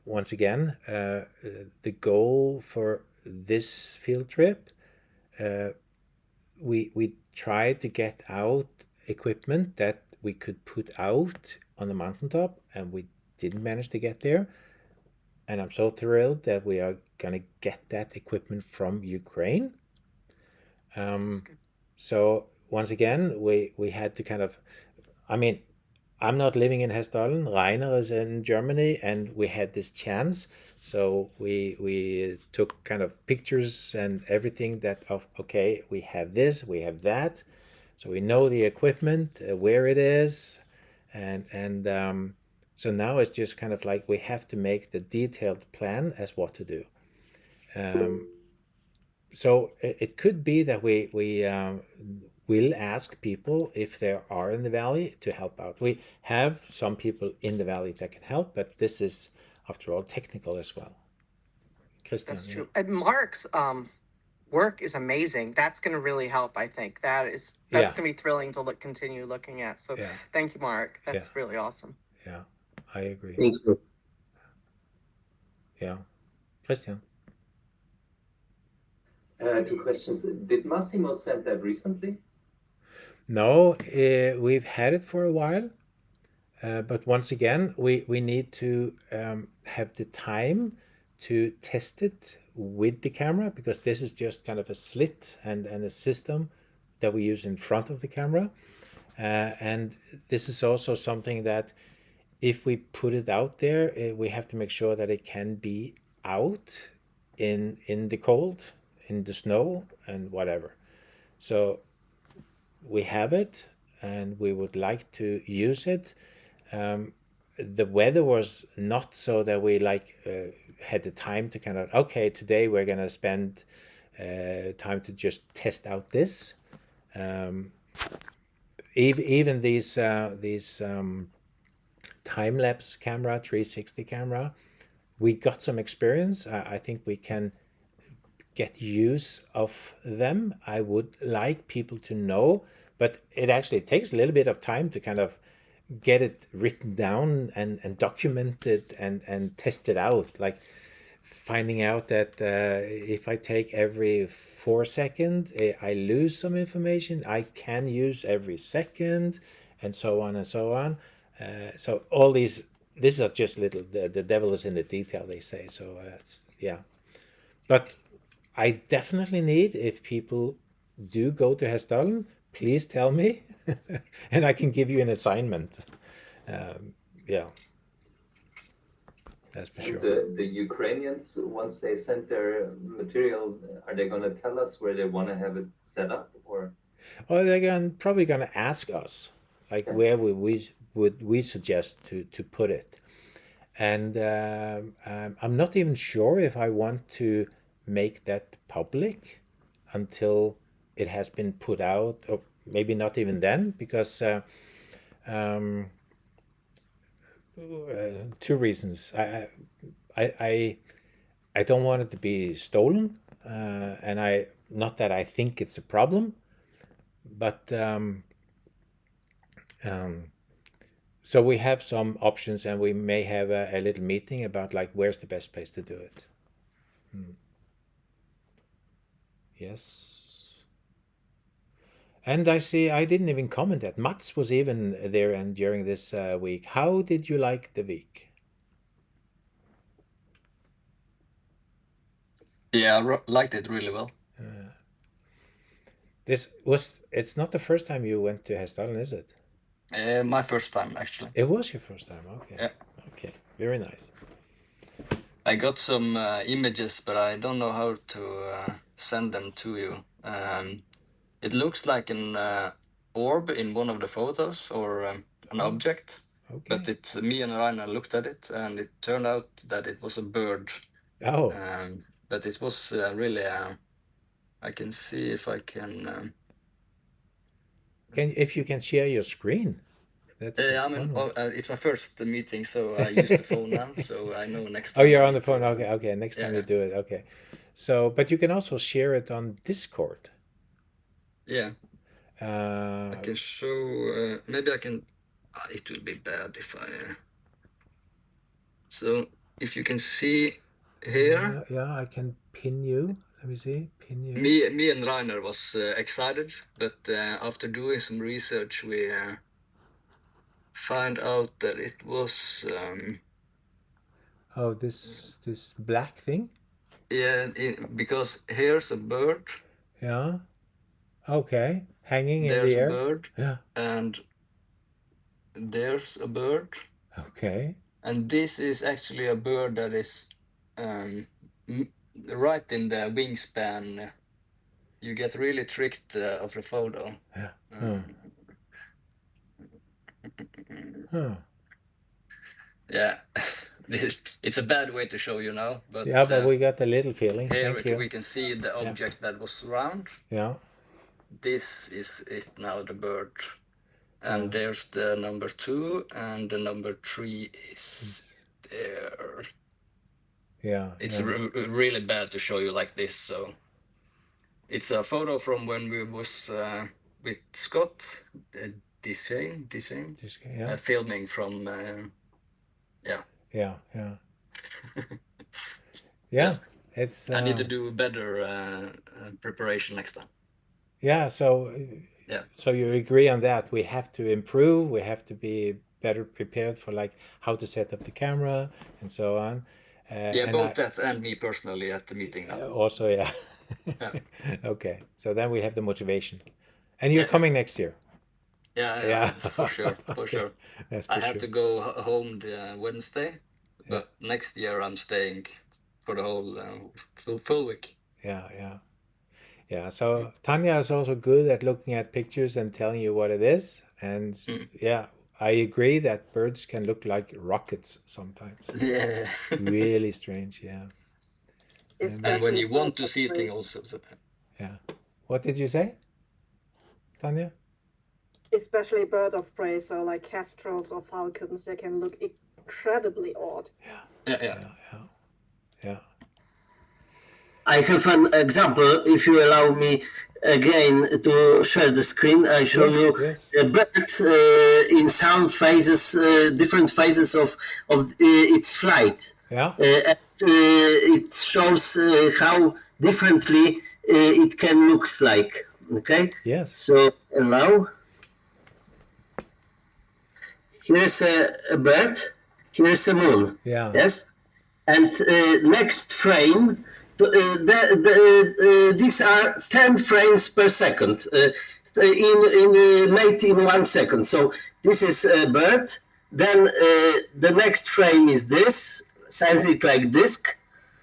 once again, the goal for this field trip, we tried to get out equipment that we could put out on the mountaintop, and we didn't manage to get there. And I'm so thrilled that we are gonna get that equipment from Ukraine. So once again, we had to kind of, I mean, I'm not living in Hessdalen. Rainer is in Germany, and we had this chance. So we took kind of pictures and everything that of, okay, we have this, we have that. So we know the equipment, where it is. And so now it's just kind of like we have to make the detailed plan as what to do. So it could be that we will ask people if they are in the valley to help out. We have some people in the valley that can help, but this is, after all, technical as well. Christian, That's true. And Mark's work is amazing. That's going to really help, I think. That's Yeah. going to be thrilling to continue looking at. So Yeah. thank you, Mark. That's Yeah. really awesome. Yeah, I agree. Thank you. Yeah. Christian. 2 questions. Did Massimo send that recently? No, we've had it for a while, but once again, we need to have the time to test it with the camera, because this is just kind of a slit and a system that we use in front of the camera. And this is also something that if we put it out there, we have to make sure that it can be out in the cold, in the snow and whatever. So we have it and we would like to use it. The weather was not so that we had the time to kind of, okay, today we're going to spend time to just test out this. Even these time-lapse camera, 360 camera, we got some experience. I think we can get use of them. I would like people to know, but it actually takes a little bit of time to kind of get it written down and document it and test it out. Like finding out that if I take every 4 seconds, I lose some information. I can use every second, and so on and so on. So all these are just little. The devil is in the detail, they say. So yeah, but I definitely need, if people do go to Hessdalen, please tell me, and I can give you an assignment. Yeah, that's for And sure. the Ukrainians, once they send their material, are they going to tell us where they want to have it set up, or? Or they're probably going to ask us, like, where would we suggest to put it. And I'm not even sure if I want to make that public until it has been put out, or maybe not even then, because 2 reasons. I don't want it to be stolen, and not that I think it's a problem, but so we have some options, and we may have a little meeting about like where's the best place to do it. Yes. And I see I didn't even comment that Mats was even there and during this week. How did you like the week? Yeah, I liked it really well. It's not the first time you went to Hessdalen, is it? My first time, actually. It was your first time, okay. Yeah. Okay, very nice. I got some images, but I don't know how to send them to you. It looks like an orb in one of the photos, or an object. Okay. But it's me and Rainer looked at it, and it turned out that it was a bird. Oh, But it was really. I can see if I can. if you can share your screen. That's I one mean, way. it's my first meeting, so I use the phone now. So I know next Oh, time. you're I on the need phone. to- Okay. Next time Yeah. you do it. Okay. So, but you can also share it on Discord. Yeah, I Uh, can show. Maybe I can. It will be bad if I. So if you can see here, yeah, I can pin you. Let me see, pin you. me and Rainer was excited, but after doing some research, we found out that it was Oh, this black thing. because here's a bird, Yeah. Okay. Hanging in the there's a air. bird, Yeah. and there's a bird, Okay. and this is actually a bird that is right in the wingspan. You get really tricked of the photo. Yeah. Huh. Yeah, it's a bad way to show you now, but Yeah, but we got a little feeling. here Thank you. we can see the object that was round. Yeah. This is now the bird, and there's the number 2, and the number 3 is there. Yeah. It's really bad to show you like this. So it's a photo from when we was with Scott Dishane, Yeah. filming from Yeah. Yeah. Yeah. It's. I need to do better preparation next time. Yeah. So. Yeah. So you agree on that? We have to improve. We have to be better prepared for like how to set up the camera and so on. Yeah, and both that and me personally at the meeting now. Also, yeah. Yeah. Okay. So then we have the motivation, and you're coming next year. Yeah, for sure, for Okay. sure. That's I for have sure. to go home the Wednesday, but next year I'm staying for the whole full week. Yeah. So Tanya is also good at looking at pictures and telling you what it is. And yeah, I agree that birds can look like rockets sometimes. Yeah. Really strange. Yeah. And when you want to see things. things also. So, Yeah. What did you say, Tanya? Especially bird of prey, so like kestrels or falcons, they can look incredibly odd. Yeah. I have an example. If you allow me again to share the screen, I show you Yes. a bird in some phases, different phases of its flight. Yeah. It shows how differently it can looks like. Okay. Yes. So allow. Here's a bird. Here's a moon. Yeah. Yes. And next frame. These are 10 frames per second, made in 1 second. So this is a bird. Then the next frame is this, something like disc.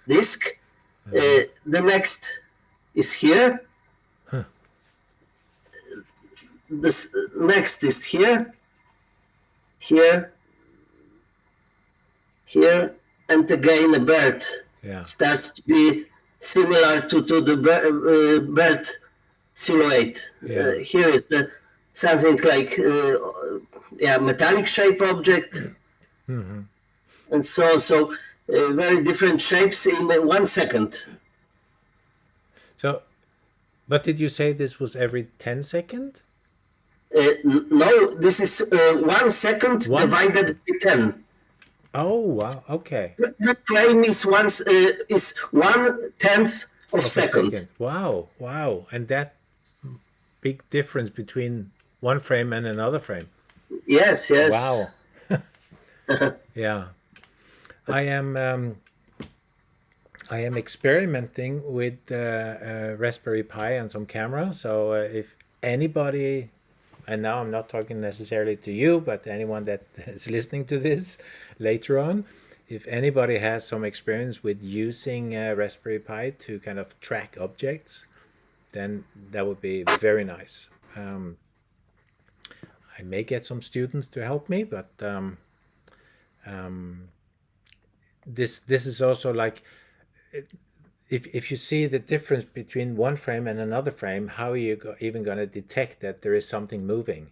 The next is here. This next is here, and again a bird. Yeah. Starts to be similar to the bird silhouette. Yeah. Here is something like metallic shape object, and so very different shapes in 1 second. So, but did you say this was every 10 seconds? No, this is 1 second divided by 10. Oh wow! Okay. The frame is 1/10 of second. Wow! And that big difference between one frame and another frame. Yes. Wow. Yeah. I am experimenting with Raspberry Pi and some camera. So if anybody, and now I'm not talking necessarily to you, but anyone that is listening to this later on, if anybody has some experience with using Raspberry Pi to kind of track objects, then that would be very nice. I may get some students to help me, but this is also like, if you see the difference between one frame and another frame, how are you even going to detect that there is something moving?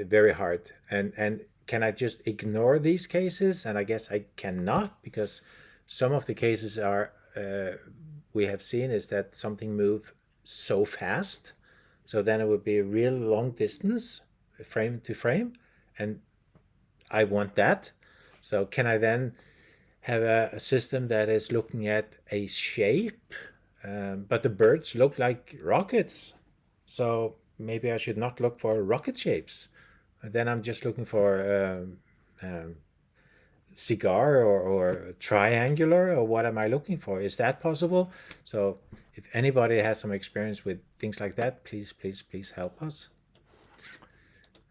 Very hard. And can I just ignore these cases? And I guess I cannot, because some of the cases are we have seen is that something move so fast. So then it would be a real long distance, frame to frame, and I want that. So can I then have a system that is looking at a shape, but the birds look like rockets? So maybe I should not look for rocket shapes. Then I'm just looking for cigar or triangular, or what am I looking for? Is that possible? So if anybody has some experience with things like that, please help us.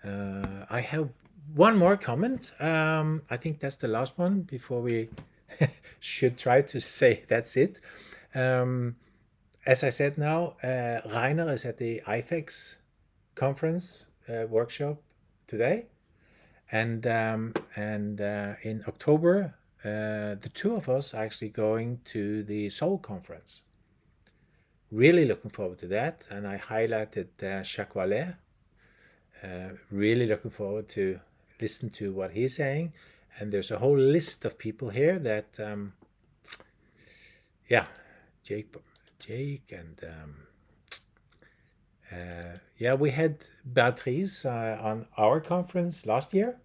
I have one more comment. I think that's the last one before we should try to say that's it. As I said now, Rainer is at the IFEX conference workshop today. And in October, the two of us are actually going to the Seoul conference. Really looking forward to that. And I highlighted Jacques Vallée. Really looking forward to listen to what he's saying. And there's a whole list of people here that, Jake and we had Beatrice on our conference last year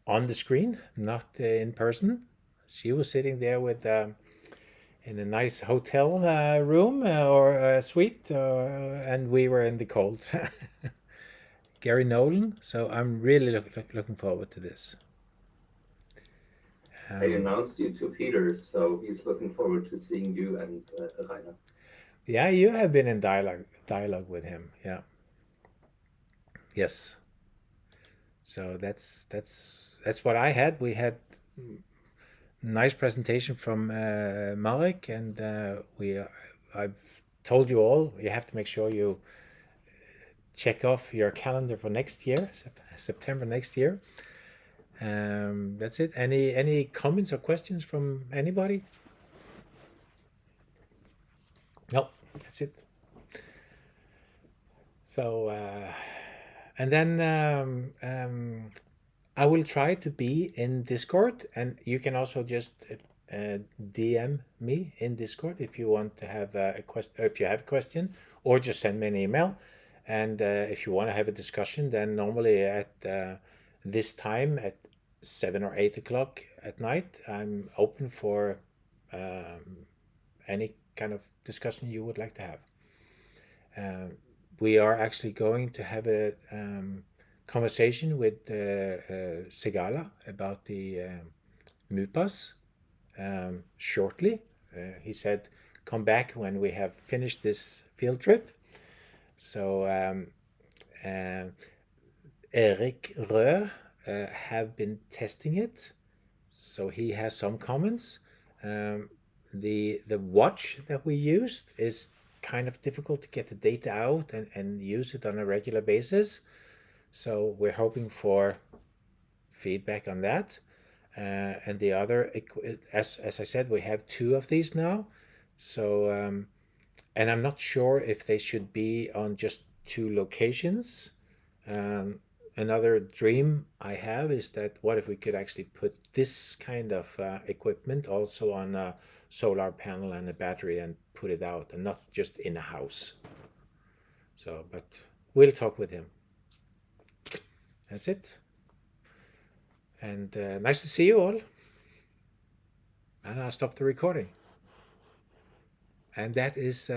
on the screen, not in person. She was sitting there with in a nice hotel room or a suite, and we were in the cold. Gary Nolan. So I'm really looking forward to this. I announced you to Peter, so he's looking forward to seeing you and Rainer. Yeah, you have been in dialogue with him. Yeah. Yes. So that's what I had. We had nice presentation from Marek, and I've told you all, you have to make sure you check off your calendar for next year, September next year. That's it. Any comments or questions from anybody? No, that's it. So, and then I will try to be in Discord, and you can also just DM me in Discord if you want to have a question, if you have a question, or just send me an email. And if you want to have a discussion, then normally at this time at 7 or 8 o'clock at night, I'm open for any kind of discussion you would like to have. We are actually going to have a conversation with Segala about the MUPAS shortly. He said, come back when we have finished this field trip. So Erik Røe have been testing it, so he has some comments. The watch that we used is kind of difficult to get the data out and use it on a regular basis. So we're hoping for feedback on that. And the other, as I said, we have 2 of these now. So, and I'm not sure if they should be on just 2 locations. Another dream I have is that what if we could actually put this kind of equipment also on a solar panel and a battery and put it out, and not just in a house. So, but we'll talk with him. That's it. And nice to see you all. And I'll stop the recording. And that is